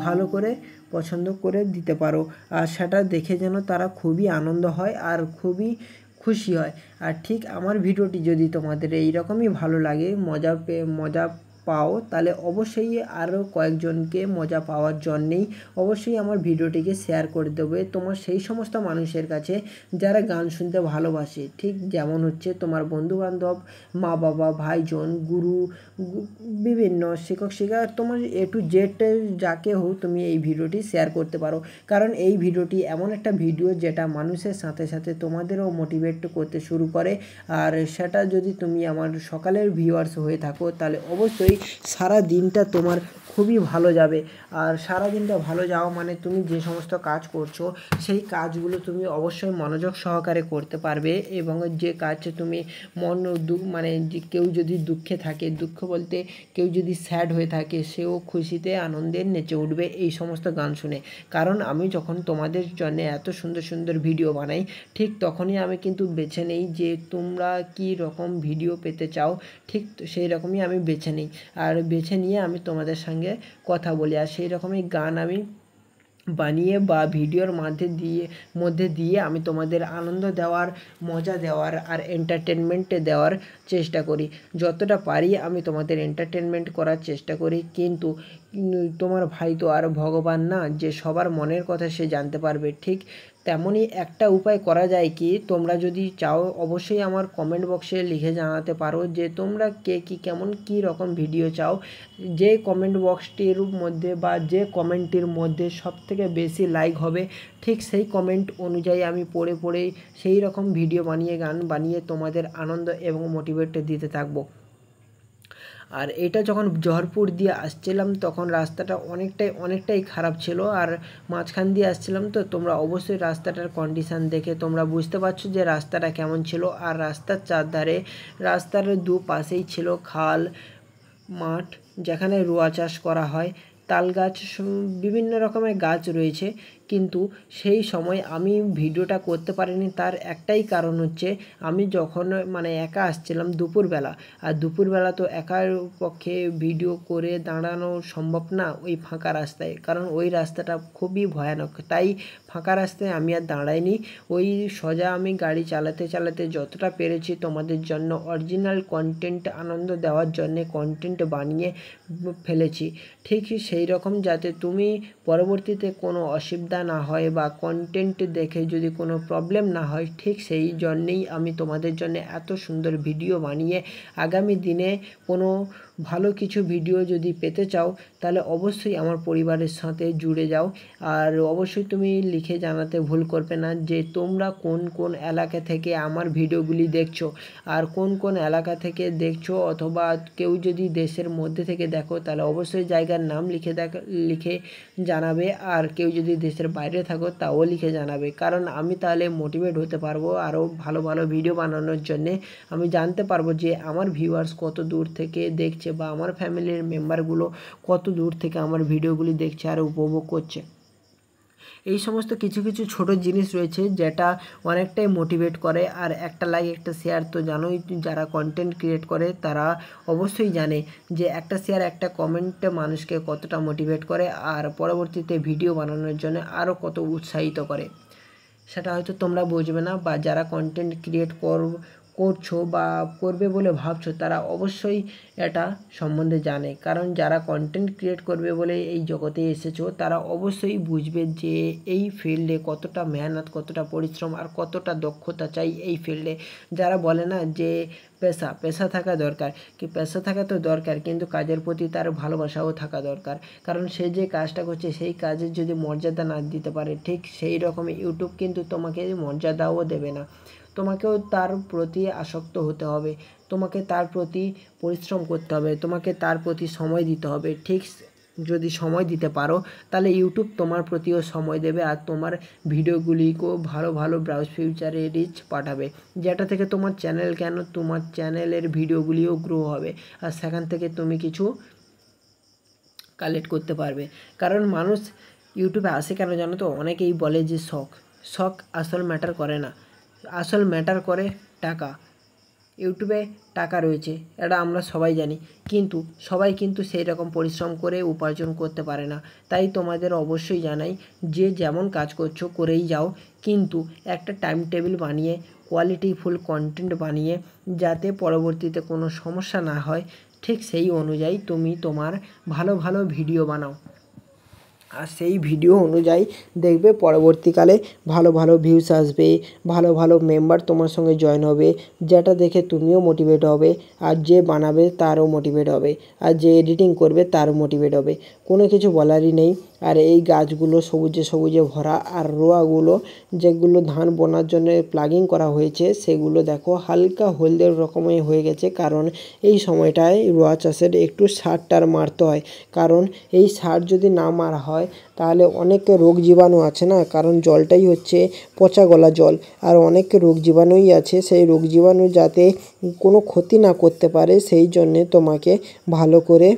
ভালো করে পছন্দ করে দিতে পারো। আর সেটা দেখে যেন তারা খুবই আনন্দ হয় আর খুবই খুশি হয়। আর ঠিক আমার ভিডিওটি যদি তোমাদের এইরকমই ভালো লাগে, মজা পাও, তাহলে অবশ্যই আরও কয়েকজনকে মজা পাওয়ার জন্যেই অবশ্যই আমার ভিডিওটিকে শেয়ার করে দেবে তোমার সেই সমস্ত মানুষের কাছে যারা গান শুনতে ভালোবাসে, ঠিক যেমন হচ্ছে তোমার বন্ধুবান্ধব, মা বাবা, ভাইজন, গুরু, বিভিন্ন শিক্ষক শিক্ষা, তোমার A to Z যাকে হোক তুমি এই ভিডিওটি শেয়ার করতে পারো। কারণ এই ভিডিওটি এমন একটা ভিডিও যেটা মানুষের সাথে সাথে তোমাদেরও মোটিভেট করতে শুরু করে। আর সেটা যদি তুমি আমার সকালের ভিউয়ার্স হয়ে থাকো তাহলে অবশ্যই সারা দিনটা তোমার খুবই ভালো যাবে। আর সারা দিনটা ভালো যাওয়া মানে তুমি যে সমস্ত কাজ করছো সেই কাজগুলো তুমি অবশ্যই মনোযোগ সহকারে করতে পারবে, এবং যে কাজ তুমি কেউ যদি দুঃখে থাকে, দুঃখ বলতে কেউ যদি স্যাড হয়ে থাকে, সেও খুশিতে আনন্দে নেচে উঠবে এই সমস্ত গান শুনে। কারণ আমি যখন তোমাদের জন্য এত সুন্দর সুন্দর ভিডিও বানাই ঠিক তখনই আমি কিন্তু বেছে নেই যে তোমরা কী রকম ভিডিও পেতে চাও, ঠিক সেই রকমই আমি বেছে নিই। আর বেছে নিয়ে আমি তোমাদের সঙ্গে কথা বলি আর সেই রকমই গান আমি বানিয়ে বা ভিডিওর মধ্যে দিয়ে আমি তোমাদের আনন্দ দেওয়ার, মজা দেওয়ার আর এন্টারটেনমেন্ট দেওয়ার চেষ্টা করি। যতটা পারি আমি তোমাদের এন্টারটেনমেন্ট করার চেষ্টা করি, কিন্তু তোমার ভাই তো আর ভগবান না যে সবার মনের কথা সে জানতে পারবে। ঠিক তেমনই একটা উপায় করা যায় কি, তোমরা যদি চাও অবশ্যই আমার কমেন্ট বক্সে লিখে জানাতে পারো যে তোমরা কে কেমন কী রকম ভিডিও চাও। যে কমেন্ট বক্সটির মধ্যে বা যে কমেন্টের মধ্যে সবথেকে বেশি লাইক হবে ঠিক সেই কমেন্ট অনুযায়ী আমি পড়ে সেই রকম ভিডিও বানিয়ে গান বানিয়ে তোমাদের আনন্দ এবং মোটিভেট দিতে থাকবো। আর এটা যখন জহরপুর দিয়ে আসছিলাম তখন রাস্তাটা অনেকটাই খারাপ ছিল আর মাঝখান দিয়ে আসছিলাম, তো তোমরা অবশ্যই রাস্তাটার কন্ডিশান দেখে তোমরা বুঝতে পারছো যে রাস্তাটা কেমন ছিল। আর রাস্তার চারধারে রাস্তার দুপাশেই ছিল খাল, মাঠ যেখানে রোয়া চাষ করা হয়, তাল গাছ, বিভিন্ন রকমের গাছ রয়েছে। কিন্তু সেই সময় আমি ভিডিওটা করতে পারিনি। তার একটাই কারণ হচ্ছে আমি যখন মানে একা আসছিলাম দুপুরবেলা, আর দুপুরবেলা তো একার পক্ষে ভিডিও করে দাঁড়ানো সম্ভব না ওই ফাঁকা রাস্তায়, কারণ ওই রাস্তাটা খুবই ভয়ানক। তাই ফাঁকা রাস্তায় আমি আর দাঁড়াইনি, ওই সোজা আমি গাড়ি চালাতে চালাতে যতটা পেরেছি তোমাদের জন্য অরিজিনাল কন্টেন্ট আনন্দ দেওয়ার জন্যে কন্টেন্ট বানিয়ে ফেলেছি। ঠিক সেই রকম যাতে তুমি পরবর্তীতে কোনো অসুবিধা না হয় বা কন্টেন্ট দেখে যদি কোনো প্রবলেম না হয়, ঠিক সেই জন্যেই আমি তোমাদের জন্য এত সুন্দর ভিডিও বানিয়ে আগামী দিনে কোনো ভালো কিছু ভিডিও যদি পেতে চাও তাহলে অবশ্যই আমার পরিবারের সাথে জুড়ে যাও। আর অবশ্যই তুমি লিখে জানাতে ভুল করবে না যে তোমরা কোন কোন এলাকা থেকে আমার ভিডিওগুলি দেখছো, আর কোন কোন এলাকা থেকে দেখছো, অথবা কেউ যদি দেশের মধ্যে থেকে দেখো তাহলে অবশ্যই জায়গার নাম লিখে জানাবে, আর কেউ যদি দেশের বাইরে থাকো তাও লিখে জানাবে, কারণ আমি তাহলে মোটিভেট হতে পারবো আরও ভালো ভালো ভিডিও বানানোর জন্যে। আমি জানতে পারবো যে আমার ভিউয়ার্স কত দূর থেকে দেখছে বা আমার ফ্যামিলির মেম্বারগুলো কত দূর থেকে আমার ভিডিওগুলি দেখছে আর উপভোগ করছে। এই সমস্ত কিছু কিছু ছোট জিনিস রয়েছে যেটা অনেকটাই মোটিভেট করে। আর একটা লাইক একটা শেয়ার তো জানোই, যারা কন্টেন্ট ক্রিয়েট করে তারা অবশ্যই জানে যে একটা শেয়ার একটা কমেন্ট মানুষকে কতটা মোটিভেট করে আর পরবর্তীতে ভিডিও বানানোর জন্য আরও কত উৎসাহিত করে, সেটা হয়তো তোমরা বুঝবে না, বা যারা কন্টেন্ট ক্রিয়েট করছো বা করবে বলে ভাবছো তারা অবশ্যই এটা সম্বন্ধে জানে, কারণ যারা কন্টেন্ট ক্রিয়েট করবে বলে এই জগতে এসেছো তারা অবশ্যই বুঝবে যে এই ফিল্ডে কতটা মেহনত, কতটা পরিশ্রম আর কতটা দক্ষতা চাই এই ফিল্ডে। যারা বলে না যে পেশা থাকা দরকার, কি পেশা থাকা তো দরকার, কিন্তু কাজের প্রতি তার ভালোবাসাও থাকা দরকার, কারণ সে যে কাজটা করছে সেই কাজের যদি মর্যাদা না দিতে পারে, ঠিক সেই রকম ইউটিউব কিন্তু তোমাকে মর্যাদাও দেবে না। তোমাকেও তার প্রতি আসক্ত হতে হবে, তোমাকে তার প্রতি পরিশ্রম করতে হবে, তোমাকে তার প্রতি সময় দিতে হবে। ঠিক যদি সময় দিতে পারো তাহলে ইউটিউব তোমার প্রতিও সময় দেবে আর তোমার ভিডিওগুলিকেও ভালো ভালো ব্রাউজ ফিউচারে রিচ পাঠাবে, যেটা থেকে তোমার চ্যানেল কেন তোমার চ্যানেলের ভিডিওগুলিও গ্রো হবে আর সেখান থেকে তুমি কিছু কালেক্ট করতে পারবে। কারণ মানুষ ইউটিউবে আসে কেন জানো তো? অনেকেই বলে যে শখ আসল ম্যাটার করে না, আসল ম্যাটার করে টাকা। ইউটিউবে টাকা রয়েছে এটা আমরা সবাই জানি, কিন্তু সবাই কিন্তু সেই রকম পরিশ্রম করে উপার্জন করতে পারে না। তাই তোমাদের অবশ্যই জানাই যে যেমন কাজ করছো করেই যাও, কিন্তু একটা টাইম টেবিল বানিয়ে কোয়ালিটিফুল কন্টেন্ট বানিয়ে যাতে পরবর্তীতে কোনো সমস্যা না হয়, ঠিক সেই অনুযায়ী তুমি তোমার ভালো ভালো ভিডিও বানাও, আর সেই ভিডিও অনুযায়ী দেখবে পরবর্তীকালে ভালো ভালো ভিউস আসবে, ভালো ভালো মেম্বার তোমার সঙ্গে জয়েন হবে, যেটা দেখে তুমিও মোটিভেট হবে আর যে বানাবে তারও মোটিভেট হবে আর যে এডিটিং করবে তারও মোটিভেট হবে। কোনো কিছু বলারই নেই। আর এই গাছগুলো সবুজে সবুজে ভরা, আর রোয়াগুলো যেগুলো ধান বোনার জন্য প্লাগিং করা হয়েছে সেগুলো দেখো হালকা হলদে রকমের হয়ে গেছে, কারণ এই সময়টায় রোয়া চাষের একটু সার মারতে হয়, কারণ এই সার যদি না মারা হয় তাহলে অনেক রোগ জীবাণু আছে না, কারণ জলটাই হচ্ছে পচা গলা জল, আর অনেক রোগ জীবাণুই আছে, সেই রোগ জীবাণু যাতে কোনো ক্ষতি না করতে পারে সেই জন্যে তোমাকে ভালো করে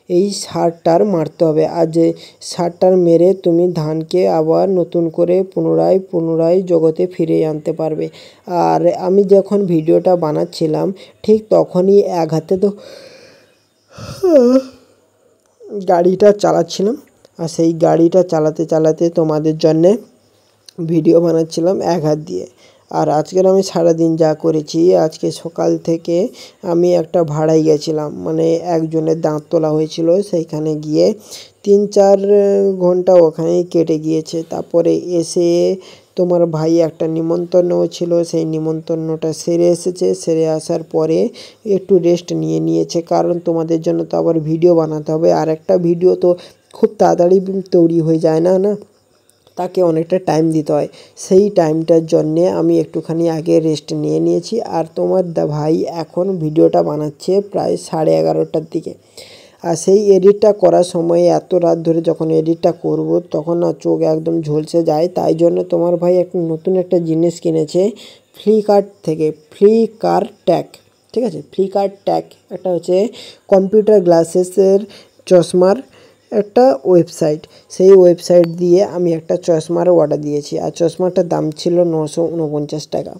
এই সারটার মারতে হবে। আর যে সারটার মেরে তুমি ধানকে আবার নতুন করে পুনরায় জগতে ফিরিয়ে আনতে পারবে। আর আমি যখন ভিডিওটা বানাচ্ছিলাম ঠিক তখনই এক হাতে তো গাড়িটা চালাচ্ছিলাম, আর সেই গাড়িটা চালাতে চালাতে তোমাদের জন্যে ভিডিও বানাচ্ছিলাম এক হাত দিয়ে। আর আজকের আমি সারাদিন যা করেছি, আজকে সকাল থেকে আমি একটা ভাড়ায় গেছিলাম, মানে একজনের দাঁত তোলা হয়েছিল, সেইখানে গিয়ে 3-4 ঘন্টা ওখানেই কেটে গিয়েছে। তারপরে এসে তোমার ভাই একটা নিমন্ত্রণও ছিল, সেই নিমন্ত্রণটা সেরে এসেছে, সেরে আসার পরে একটু রেস্ট নিয়েছে, কারণ তোমাদের জন্য তো আবার ভিডিও বানাতে হবে, আর একটা ভিডিও তো খুব তাড়াতাড়ি তৈরি হয়ে যায় না, তাকে অনেকটা টাইম দিতে হয়। সেই টাইমটার জন্যে আমি একটুখানি আগে রেস্ট নিয়েছি। আর তোমার ভাই এখন ভিডিওটা বানাচ্ছে প্রায় 11:30টার দিকে, আর সেই এডিটটা করার সময় এত রাত ধরে যখন এডিটটা করব তখন না চোখ একদম ঝলসে যায়। তাই জন্য তোমার ভাই নতুন একটা জিনিস কিনেছে ফ্লিপকার্ট থেকে, ফ্লিপকার্ট ট্যাগ, ঠিক আছে, ফ্লিপকার্ট ট্যাগ একটা হচ্ছে কম্পিউটার গ্লাসেসের চশমার একটা ওয়েবসাইট, সেই ওয়েবসাইট দিয়ে আমি একটা চশমারও অর্ডার দিয়েছি, আর চশমাটার দাম ছিল 949 টাকা।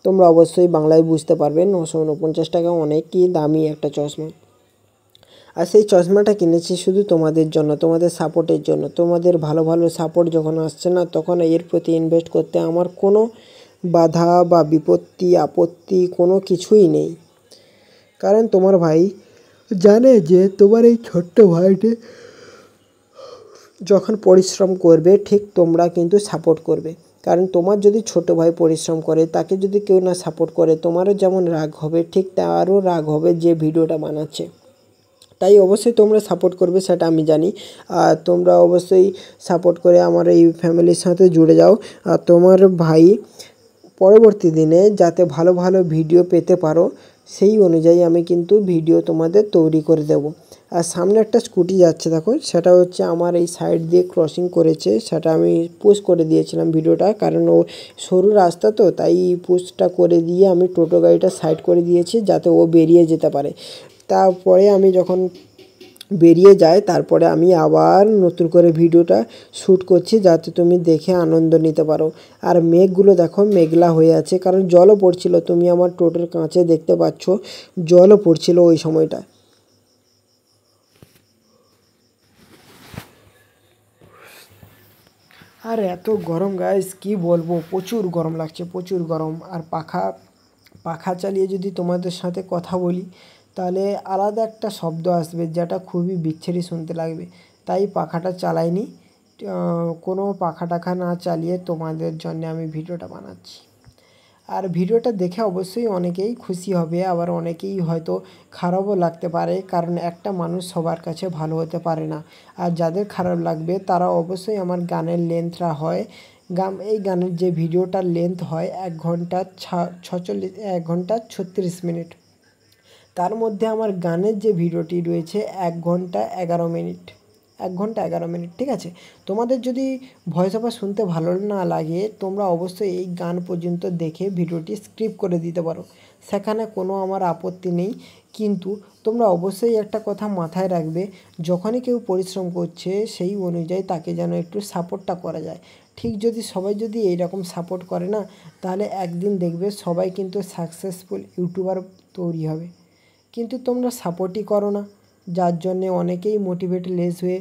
তোমরা অবশ্যই বাংলায় বুঝতে পারবে 949 টাকা অনেকই দামি একটা চশমা। আর সেই চশমাটা কিনেছি শুধু তোমাদের জন্য, তোমাদের সাপোর্টের জন্য। তোমাদের ভালো ভালো সাপোর্ট যখন আসছে না, তখন এর প্রতি ইনভেস্ট করতে আমার কোনো বাধা বা বিপত্তি আপত্তি কোনো কিছুই নেই। কারণ তোমার ভাই জানে যে তোমার এই ছোট্ট ভাইটি যখন পরিশ্রম করবে ঠিক তোমরা কিন্তু সাপোর্ট করবে। কারণ তোমার যদি ছোট ভাই পরিশ্রম করে, তাকে যদি কেউ না সাপোর্ট করে, তোমারও যেমন রাগ হবে ঠিক তারও রাগ হবে যে ভিডিওটা বানাচ্ছে। তাই অবশ্যই তোমরা সাপোর্ট করবে, সেটা আমি জানি। আর তোমরা অবশ্যই সাপোর্ট করে আমার এই ফ্যামিলির সাথে জুড়ে যাও। আর তোমার ভাই পরবর্তী দিনে যাতে ভালো ভালো ভিডিও পেতে পারো, সেই অনুযায়ী আমি কিন্তু ভিডিও তোমাদের তৈরি করে দেব। আর সামনে একটা স্কুটি যাচ্ছে দেখো, সেটা হচ্ছে আমার এই সাইড দিয়ে ক্রসিং করেছে, সেটা আমি পোস্ট করে দিয়েছিলাম ভিডিওটা। কারণ ও সরু রাস্তা তো, তাই পোস্টটা করে দিয়ে আমি টোটো গাড়িটা সাইড করে দিয়েছি যাতে ও বেরিয়ে যেতে পারে। তারপরে আমি যখন বেরিয়ে যায়, তারপরে আমি আবার নতুন করে ভিডিওটা শ্যুট করছি যাতে তুমি দেখে আনন্দ নিতে পারো। আর মেঘগুলো দেখো মেঘলা হয়ে আছে, কারণ জলও পড়ছিল, তুমি আমার টোটোর কাঁচে দেখতে পাচ্ছ জলও পড়ছিল ওই সময়টা। আর এত গরম গাইস কি বলবো, প্রচুর গরম লাগছে, প্রচুর গরম। আর পাখা চালিয়ে যদি তোমাদের সাথে কথা বলি, তাহলে আলাদা একটা শব্দ আসবে যেটা খুবই বিচ্ছিরি শুনতে লাগবে। তাই পাখাটা চালাইনি, কোনো পাখা টাখা না চালিয়ে তোমাদের জন্য আমি ভিডিওটা বানাচ্ছি। আর ভিডিওটা দেখে অবশ্যই অনেকেই খুশি হবে, আবার অনেকেই হয়তো খারাপও লাগতে পারে, কারণ একটা মানুষ সবার কাছে ভালো হতে পারে না। আর যাদের খারাপ লাগবে তারা অবশ্যই আমার গানের লেন্থটা হয়, এই গানের যে ভিডিওটার লেন্থ হয় 1 ঘন্টা 36 মিনিট, তার মধ্যে আমার গানের যে ভিডিওটি রয়েছে 1 ঘন্টা 11 মিনিট, 1 ঘন্টা 11 মিনিট, ঠিক আছে। তোমাদের যদি ভয়েস ওভার শুনতে ভালো না লাগে, তোমরা অবশ্যই এই গান পর্যন্ত দেখে ভিডিওটি স্কিপ করে দিতে পারো, সেখানে কোনো আমার আপত্তি নেই। কিন্তু তোমরা অবশ্যই একটা কথা মাথায় রাখবে, যখনই কেউ পরিশ্রম করছে সেই অনুযায়ী তাকে যেন একটু সাপোর্টটা করা যায়। ঠিক যদি সবাই যদি এইরকম সাপোর্ট করে না, তাহলে একদিন দেখবে সবাই কিন্তু সাকসেসফুল ইউটিউবার তৈরি হবে। কিন্তু তোমরা সাপোর্টই করো না, যার জন্যে অনেকেই মোটিভেট লেস হয়ে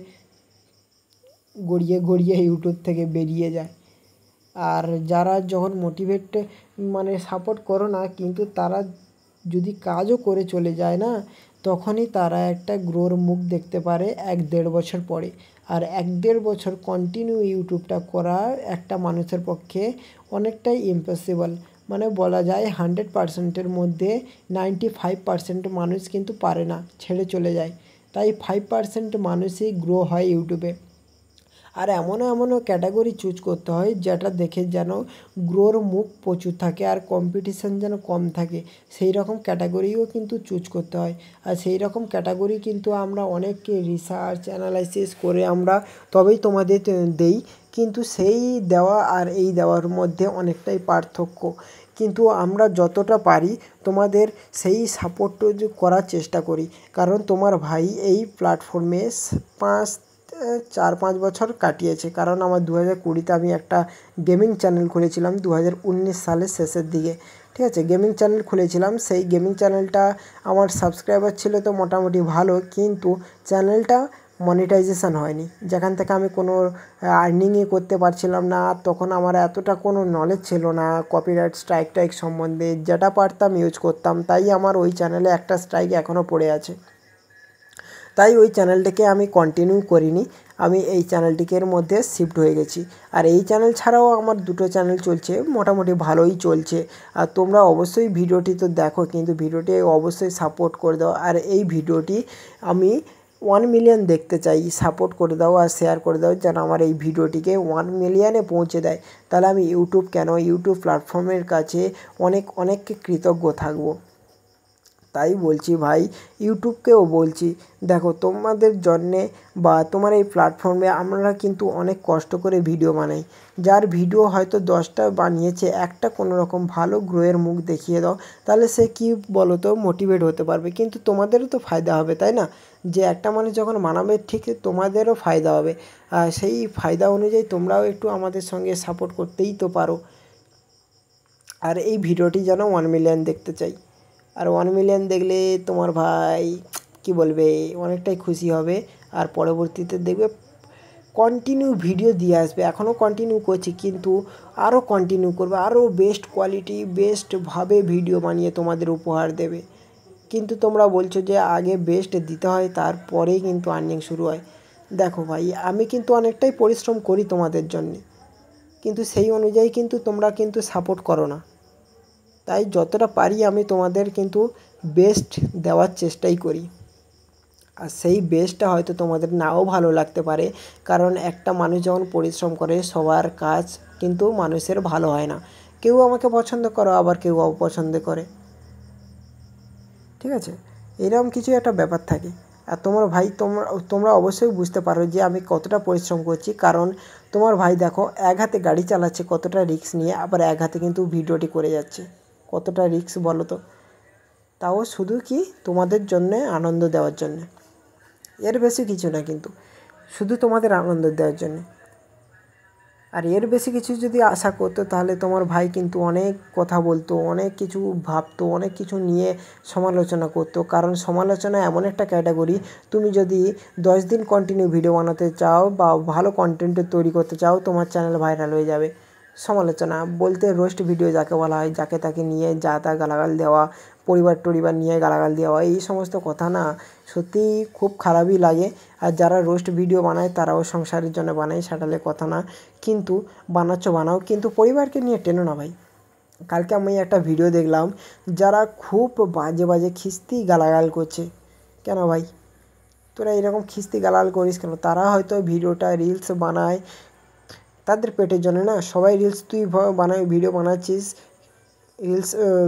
গড়িয়ে গড়িয়ে ইউটিউব থেকে বেরিয়ে যায়। আর যারা যখন মোটিভেট মানে সাপোর্ট করো না, কিন্তু তারা যদি কাজও করে চলে যায় না, তখনই তারা একটা গ্রোর মুখ দেখতে পারে 1-1.5 বছর পরে। আর 1-1.5 বছর কন্টিনিউ ইউটিউবটা করা একটা মানুষের পক্ষে অনেকটাই ইম্পসিবল। মানে বলা যায় 100%-এর মধ্যে 95% মানুষ কিন্তু পারে না, ছেড়ে চলে যায়। তাই 5% মানুষই গ্রো হয় ইউটিউবে। আর এমনও ক্যাটাগরি চুজ করতে হয় যেটা দেখে যেন গ্রোর মুখ প্রচুর থাকে আর কম্পিটিশান যেন কম থাকে, সেই রকম ক্যাটাগরিও কিন্তু চুজ করতে হয়। আর সেই রকম ক্যাটাগরি কিন্তু আমরা অনেককে রিসার্চ অ্যানালাইসিস করে আমরা তবেই তোমাদের দেই, কিন্তু সেই দেওয়া আর এই দেওয়ার মধ্যে অনেকটাই পার্থক্য। কিন্তু আমরা যতটা পারি তোমাদের সেই সাপোর্ট করার চেষ্টা করি, কারণ তোমার ভাই এই প্ল্যাটফর্মে 4-5 বছর কাটিয়েছে। কারণ আমার 2020-তে আমি একটা গেমিং চ্যানেল খুলেছিলাম, 2019 সালের শেষের দিকে, ঠিক আছে। গেমিং চ্যানেল খুলেছিলাম, সেই গেমিং চ্যানেলটা আমার সাবস্ক্রাইবার ছিল তো মোটামুটি ভালো, কিন্তু চ্যানেলটা মনিটাইজেশান হয়নি, যেখান থেকে আমি কোনো আর্নিংই করতে পারছিলাম না। তখন আমার এতটা কোনো নলেজ ছিল না কপিরাইট স্ট্রাইক সম্বন্ধে, যেটা পারতাম ইউজ করতাম। তাই আমার ওই চ্যানেলে একটা স্ট্রাইক এখনও পড়ে আছে, তাই ওই চ্যানেলটাকে আমি কন্টিনিউ করিনি, আমি এই চ্যানেলটিকের মধ্যে শিফট হয়ে গেছি। আর এই চ্যানেল ছাড়াও আমার 2টো চ্যানেল চলছে, মোটামুটি ভালোই চলছে। আর তোমরা অবশ্যই ভিডিওটি তো দেখো, কিন্তু ভিডিওটি অবশ্যই সাপোর্ট করে দাও। আর এই ভিডিওটি আমি 1 মিলিয়ন দেখতে চাই, সাপোর্ট করে দাও আর শেয়ার করে দাও যেন আমার এই ভিডিওটিকে 1 মিলিয়নে পৌঁছে দেয়। তাহলে আমি ইউটিউব প্ল্যাটফর্মের কাছে অনেক কৃতজ্ঞ থাকবো। তাই বলছি ভাই, ইউটিউবকেও বলছি, দেখো তোমাদের জন্যে বা তোমার এই প্ল্যাটফর্মে আমরা কিন্তু অনেক কষ্ট করে ভিডিও বানাই। যার ভিডিও হয়তো 10টা বানিয়েছে, একটা কোনো রকম ভালো গ্রোয়ের মুখ দেখিয়ে দাও, তাহলে সে কি বলো তো মোটিভেট হতে পারবে, কিন্তু তোমাদেরও তো ফায়দা হবে, তাই না। যে একটা মানুষ যখন বানাবে ঠিক তোমাদেরও ফায়দা হবে, আর সেই ফায়দা অনুযায়ী তোমরাও একটু আমাদের সঙ্গে সাপোর্ট করতেই তো পারো। আর এই ভিডিওটি যেন 1 মিলিয়ন দেখতে চাই, আর 1 মিলিয়ন দেখলে তোমার ভাই কি বলবে অনেকটাই খুশি হবে। আর পরবর্তীতে দেখবে কন্টিনিউ ভিডিও দিয়ে আসবে, এখনও কন্টিনিউ করছি কিন্তু আরও কন্টিনিউ করবে, আরও বেস্ট কোয়ালিটি বেস্টভাবে ভিডিও বানিয়ে তোমাদের উপহার দেবে। কিন্তু তোমরা বলছো যে আগে বেস্ট দিতে হয় তারপরেই কিন্তু আর্নিং শুরু হয়। দেখো ভাই আমি কিন্তু অনেকটাই পরিশ্রম করি তোমাদের জন্যে, কিন্তু সেই অনুযায়ী কিন্তু তোমরা কিন্তু সাপোর্ট করো না। তাই যতটা পারি আমি তোমাদের কিন্তু বেস্ট দেওয়ার চেষ্টাই করি। আর সেই বেস্টটা হয়তো তোমাদের নাও ভালো লাগতে পারে, কারণ একটা মানুষ যখন পরিশ্রম করে সবার কাজ কিন্তু মানুষের ভালো হয় না। কেউ আমাকে পছন্দ করো, আবার কেউ অপছন্দ করে, ঠিক আছে, এরকম কিছু একটা ব্যাপার থাকে। আর তোমার ভাই তোমরা অবশ্যই বুঝতে পারো যে আমি কতটা পরিশ্রম করছি, কারণ তোমার ভাই দেখো এক হাতে গাড়ি চালাচ্ছে কতটা রিস্ক নিয়ে, আবার এক হাতে কিন্তু ভিডিওটি করে যাচ্ছে, কতটা রিস্ক বলো তো। তাও শুধু কি তোমাদের জন্যে আনন্দ দেওয়ার জন্যে, এর বেশি কিছু না, কিন্তু শুধু তোমাদের আনন্দ দেওয়ার জন্যে। আর এর বেশি কিছু যদি আশা করতো তাহলে তোমার ভাই কিন্তু অনেক কথা বলতো, অনেক কিছু ভাবতো, অনেক কিছু নিয়ে সমালোচনা করতো। কারণ সমালোচনা এমন একটা ক্যাটাগরি, তুমি যদি 10 দিন কন্টিনিউ ভিডিও বানাতে চাও বা ভালো কন্টেন্ট তৈরি করতে চাও তোমার চ্যানেল ভাইরাল হয়ে যাবে। সমালোচনা বলতে রোস্ট ভিডিও যাকে বলা হয়, যাকে তাকে নিয়ে যা তা গালাগাল দেওয়া, পরিবার নিয়ে গালাগাল দেওয়া, এই সমস্ত কথা না সত্যিই খুব খারাপই লাগে। আর যারা রোস্ট ভিডিও বানায় তারাও সংসারের জন্য বানায়, সেটালে কথা না, কিন্তু বানাও, কিন্তু পরিবারকে নিয়ে টেনো না ভাই। কালকে আমি একটা ভিডিও দেখলাম যারা খুব বাজে খিস্তি গালাগাল করছে। কেন ভাই তোরা এরকম খিস্তি গালাগাল করিস কেন? তারা হয়তো ভিডিওটা রিলস বানায় তাদের পেটের জন্য না। সবাই রিলস তুই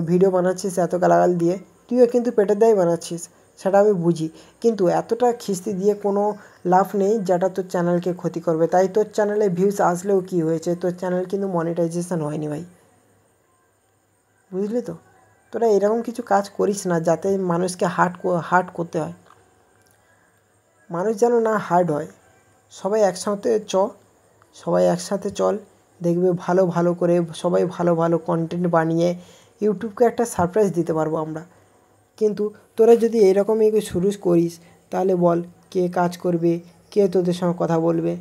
ভিডিও বানাচ্ছিস এত গালাগাল দিয়ে, তুইও কিন্তু পেটের দায় বানাচ্ছিস, সেটা আমি বুঝি, কিন্তু এতটা খিস্তি দিয়ে কোনো লাভ নেই যেটা তোর চ্যানেলকে ক্ষতি করবে। তাই তোর চ্যানেলে ভিউজ আসলেও কি হয়েছে, তোর চ্যানেল কিন্তু মনিটাইজেশন হয়নি ভাই, বুঝলি তো। তোরা এরকম কিছু কাজ করিস না যাতে মানুষকে হার্ট করতে হয়, মানুষ যেন না হার্ড হয়। সবাই একসাথে চল, দেখবে ভালো করে সবাই ভালো কন্টেন্ট বানিয়ে ইউটিউবকে একটা সারপ্রাইজ দিতে পারবো আমরা। কিন্তু তোরা যদি এইরকমই শুরু করিস তাহলে বল কে কাজ করবে, কে তোদের সঙ্গে কথা বলবে?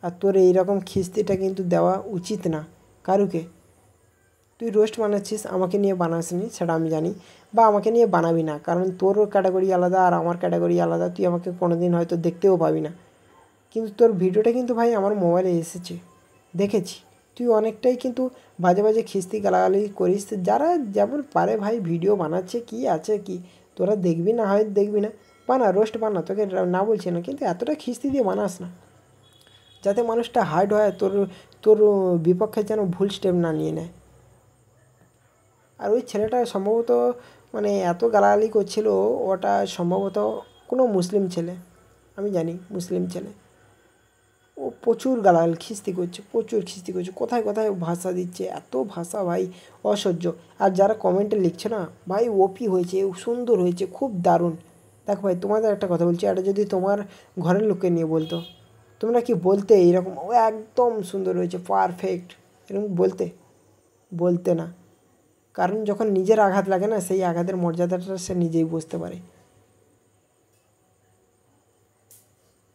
আর তোর এইরকম খিস্তিটা কিন্তু দেওয়া উচিত না কারুকে। তুই রোস্ট বানাচ্ছিস, আমাকে নিয়ে বানাসনি সেটা আমি জানি, বা আমাকে নিয়ে বানাবি না, কারণ তোর ক্যাটাগরি আলাদা আর আমার ক্যাটাগরি আলাদা, তুই আমাকে কোনোদিন হয়তো দেখতেও পাবি না। কিন্তু তোর ভিডিওটা কিন্তু ভাই আমার মোবাইলে এসেছে, দেখেছি। তুই অনেকটাই কিন্তু বাজে খিস্তি গালাগালি করিস। যারা যেমন পারে ভাই ভিডিও বানাচ্ছে, কি আছে কি, তোরা দেখবি না হয় দেখবি না, বানা রোস্ট বানা, তোকে না বলছি না, কিন্তু এতটা খিস্তি দিয়ে বানাস না যাতে মানুষটা হার্ড হয়, তোর বিপক্ষে যেন ভুল স্টেপ না নিয়ে নেয়। আর ওই ছেলেটা সম্ভবত মানে এত গালাগালি করছিল, ওটা সম্ভবত কোনো মুসলিম ছেলে, আমি জানি মুসলিম ছেলে। ও প্রচুর গালাগাল খিস্তি করছে, কোথায় ভাষা দিচ্ছে, এত ভাষা ভাই অসহ্য। আর যারা কমেন্টে লিখছে না ভাই ওপি হয়েছে, সুন্দর হয়েছে, খুব দারুণ। দেখো ভাই তোমাদের একটা কথা বলছি, এটা যদি তোমার ঘরের লোককে নিয়ে বলতো, তোমরা কি বলতে এইরকম ও একদম সুন্দর হয়েছে পারফেক্ট এরকম বলতে না? কারণ যখন নিজের আঘাত লাগে না, সেই আঘাতের মর্যাদাটা সে নিজেই বুঝতে পারে,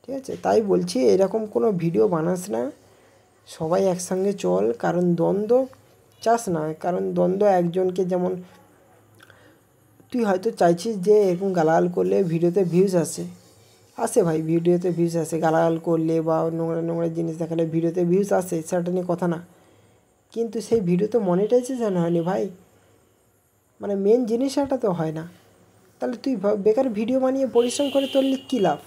ঠিক আছে। তাই বলছি এরকম কোনো ভিডিও বানাস না, সবাই একসঙ্গে চল। কারণ দ্বন্দ্ব চাস না, কারণ দ্বন্দ্ব একজনকে, যেমন তুই হয়তো চাইছিস যে এরকম গালাগাল করলে ভিডিওতে ভিউজ আসে ভাই, ভিডিওতে ভিউজ আসে, গালাগাল করলে বা নোংরা জিনিস দেখালে ভিডিওতে ভিউজ আসে, সেটা নিয়ে কথা না, কিন্তু সেই ভিডিওতে মনিটাইজেশন হয়নি ভাই, মানে মেন জিনিস এটা তো হয় না। তাহলে তুই বেকার ভিডিও বানিয়ে পরিশ্রম করে তোর কী লাভ?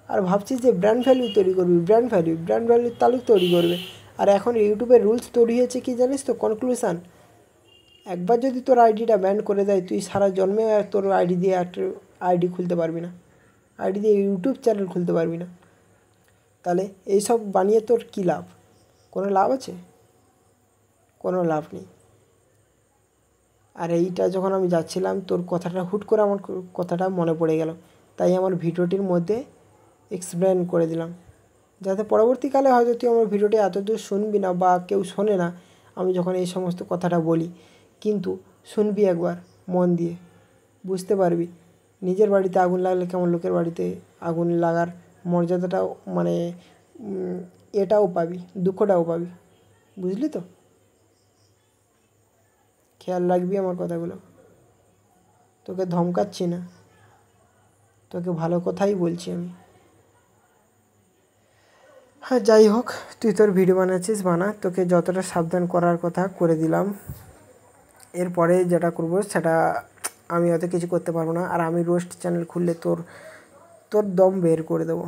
আর ভাবছিস যে ব্র্যান্ড ভ্যালু তৈরি করবি, ব্র্যান্ড ভ্যালু তাহলে তৈরি করবে। আর এখন ইউটিউবের রুলস তৈরি হয়েছে কি জানিস তো, কনক্লুশন, একবার যদি তোর আইডিটা ব্যান করে দেয়, তুই সারা জন্মে তোর আইডি দিয়ে একটা আইডি খুলতে পারবি না, আইডি দিয়ে ইউটিউব চ্যানেল খুলতে পারবি না। তাহলে এইসব বানিয়ে তোর কী লাভ? কোনো লাভ আছে? কোনো লাভ নেই। আর এইটা যখন আমি যাচ্ছিলাম তোর কথাটা হুট করে আমার কথাটা মনে পড়ে গেল, তাই আমার ভিডিওটির মধ্যে এক্সপ্লেন করে দিলাম, যাতে পরবর্তীকালে হয়তো তুই আমার ভিডিওটি এতদূর শুনবি না বা কেউ শোনে না আমি যখন এই সমস্ত কথাটা বলি, কিন্তু শুনবি একবার মন দিয়ে, বুঝতে পারবি নিজের বাড়িতে আগুন লাগলে কেমন লোকের বাড়িতে আগুন লাগার মর্যাদাটাও মানে এটাও পাবি, দুঃখটাও পাবি, বুঝলি তো? খেয়াল রাখবি আমার কথাগুলো। তোকে ধমকাচ্ছি না, তোকে ভালো কথাই বলছি আমি। হ্যাঁ, যাই হোক, তুই তোর ভিডিও বানাচ্ছিস বানা, তোকে যতটা সাবধান করার কথা করে দিলাম। এরপরে যেটা করবো সেটা আমি অত কিছু করতে পারবো না। আর আমি রোস্ট চ্যানেল খুললে তোর দম বের করে দেবো।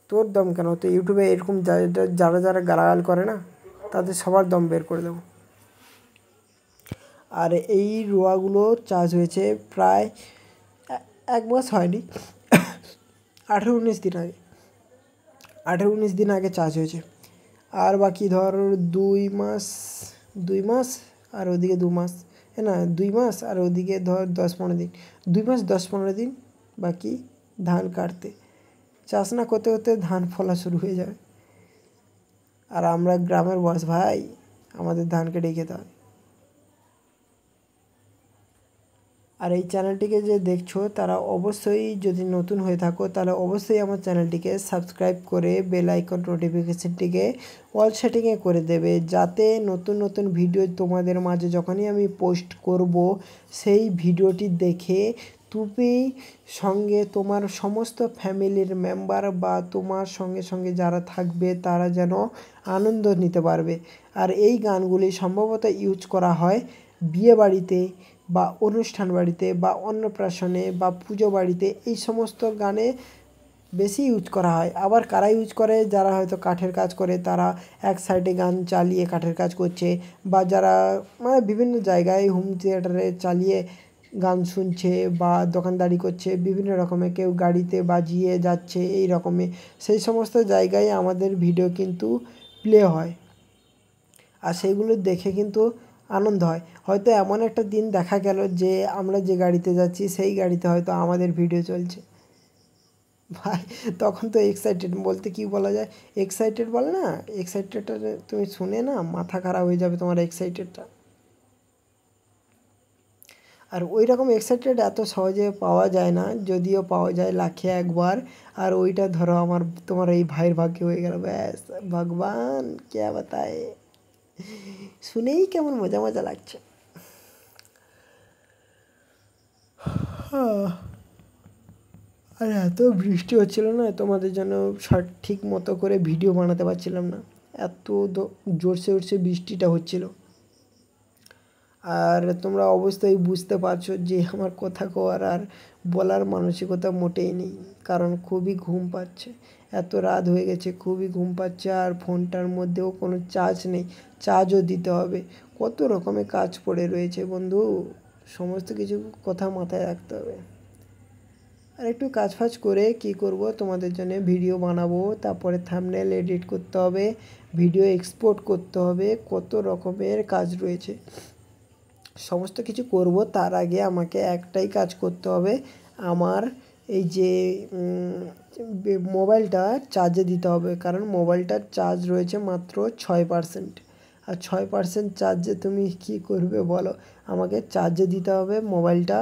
তোর দম কেন, তো ইউটিউবে এরকম যারা গালাগাল করে না তাদের সবার দম বের করে দেবো। আর এই রোয়াগুলো চার্জ হয়েছে প্রায় 1 মাস হয়নি, 18-19 দিন আগে, 18-19 দিন আগে চার্জ হয়েছে। আর বাকি ধর 2 মাস আর ওদিকে 2 মাস, না 2 মাস আর ওদিকে ধর 10-15 দিন, 2 মাস 10-15 দিন বাকি ধান কাটতে। চাষ না করতে করতে ধান ফলা শুরু হয়ে যাবে। আর আমরা গ্রামের বস ভাই, আমাদের ধান কেটেই খেতে হয়। আর এই চ্যানেলটিকে যে দেখছো তারা অবশ্যই, যদি নতুন হয়ে থাকো তাহলে অবশ্যই আমার চ্যানেলটিকে সাবস্ক্রাইব করে বেল আইকন নোটিফিকেশনটিকে অল সেটিংয়ে করে দেবে, যাতে নতুন নতুন ভিডিও তোমাদের মাঝে যখনই আমি পোস্ট করব সেই ভিডিওটি দেখে তুমি সঙ্গে তোমার সমস্ত ফ্যামিলির মেম্বার বা তোমার সঙ্গে সঙ্গে যারা থাকবে তারা যেন আনন্দ নিতে পারবে। আর এই গানগুলি সম্ভবত ইউজ করা হয় বিয়ে বাড়িতে বা অনুষ্ঠান বাড়িতে বা অন্নপ্রাশনে বা পুজো বাড়িতে, এই সমস্ত গানে বেশি ইউজ করা হয়। আবার কারা ইউজ করে, যারা হয়তো কাঠের কাজ করে তারা এক সাইডে গান চালিয়ে কাঠের কাজ করছে, বা যারা মানে বিভিন্ন জায়গায় হোম থিয়েটারে চালিয়ে গান শুনছে বা দোকানদারি করছে, বিভিন্ন রকমের, কেউ গাড়িতে বাজিয়ে যাচ্ছে, এই রকমের সেই সমস্ত জায়গায় আমাদের ভিডিও কিন্তু প্লে হয়। আর সেইগুলো দেখে কিন্তু আনন্দ হয়। হয়তো এমন একটা দিন দেখা গেল যে আমরা যে গাড়িতে যাচ্ছি সেই গাড়িতে হয়তো আমাদের ভিডিও চলছে, ভাই তখন তো এক্সাইটেড বলতে কি বলা যায়, এক্সাইটেড বলে না, এক্সাইটেডটা তুমি শুনে না মাথা খারাপ হয়ে যাবে তোমার এক্সাইটেডটা। আর ওই রকম এক্সাইটেড এত সহজে পাওয়া যায় না, যদিও পাওয়া যায় লাখে একবার। আর ওইটা ধরো তোমার এই ভাইয়ের ভাগ্যে হয়ে গেল, ব্যাস ভগবান কে বাতায়, শুনেই কেমন মজা মজা লাগছে। আর এত বৃষ্টি হচ্ছিল না, তোমাদের জন্য ঠিক মতো করে ভিডিও বানাতে পারছিলাম না, এত জোরসে বৃষ্টিটা হচ্ছিল। আর তোমরা অবশ্যই বুঝতে পারছো যে আমার কথা কওয়ার আর বলার মানসিকতা মোটেই নেই, কারণ খুবই ঘুম পাচ্ছে, এত রাত হয়ে গেছে, খুবই ঘুম পাচ্ছে। আর ফোনটার মধ্যেও কোনো চার্জ নেই, চার্জও দিতে হবে, কত রকমের কাজ পড়ে রয়েছে বন্ধু, সমস্ত কিছু কথা মাথায় রাখতে হবে। আর একটু কাজ ফাজ করে কি করব, তোমাদের জন্য ভিডিও বানাবো, তারপরে থাম্বনেল এডিট করতে হবে, ভিডিও এক্সপোর্ট করতে হবে, কত রকমের কাজ রয়েছে, সমস্ত কিছু করব। তার আগে আমাকে একটাই কাজ করতে হবে, আমার এই যে মোবাইলটা চার্জে দিতে হবে, কারণ মোবাইলটার চার্জ রয়েছে মাত্র 6%। আর 6% চার্জে তুমি কি করবে বলো, আমাকে চার্জে দিতে হবে মোবাইলটা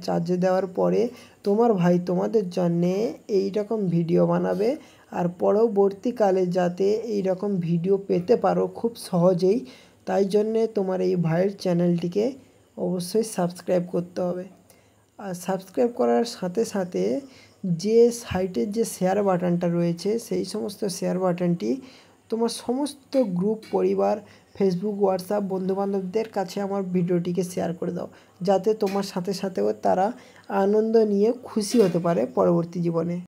চার্জে দেওয়ার পরে তোমার ভাই তোমাদের জন্যে এই রকম ভিডিও বানাবে। আর পরবর্তীকালে যাতে এই রকম ভিডিও পেতে পারো খুব সহজেই, তাই জন্যে তোমার এই ভাইয়ের চ্যানেলটিকে অবশ্যই সাবস্ক্রাইব করতে হবে। আর সাবস্ক্রাইব করার সাথে সাথে যে সাইটের যে শেয়ার বাটনটা রয়েছে সেই সমস্ত শেয়ার বাটনটি তোমার সমস্ত গ্রুপ, পরিবার, ফেসবুক, হোয়াটসঅ্যাপ, বন্ধুবান্ধবদের কাছে আমার ভিডিওটিকে শেয়ার করে দাও, যাতে তোমার সাথে সাথেও তারা আনন্দ নিয়ে খুশি হতে পারে পরবর্তী জীবনে।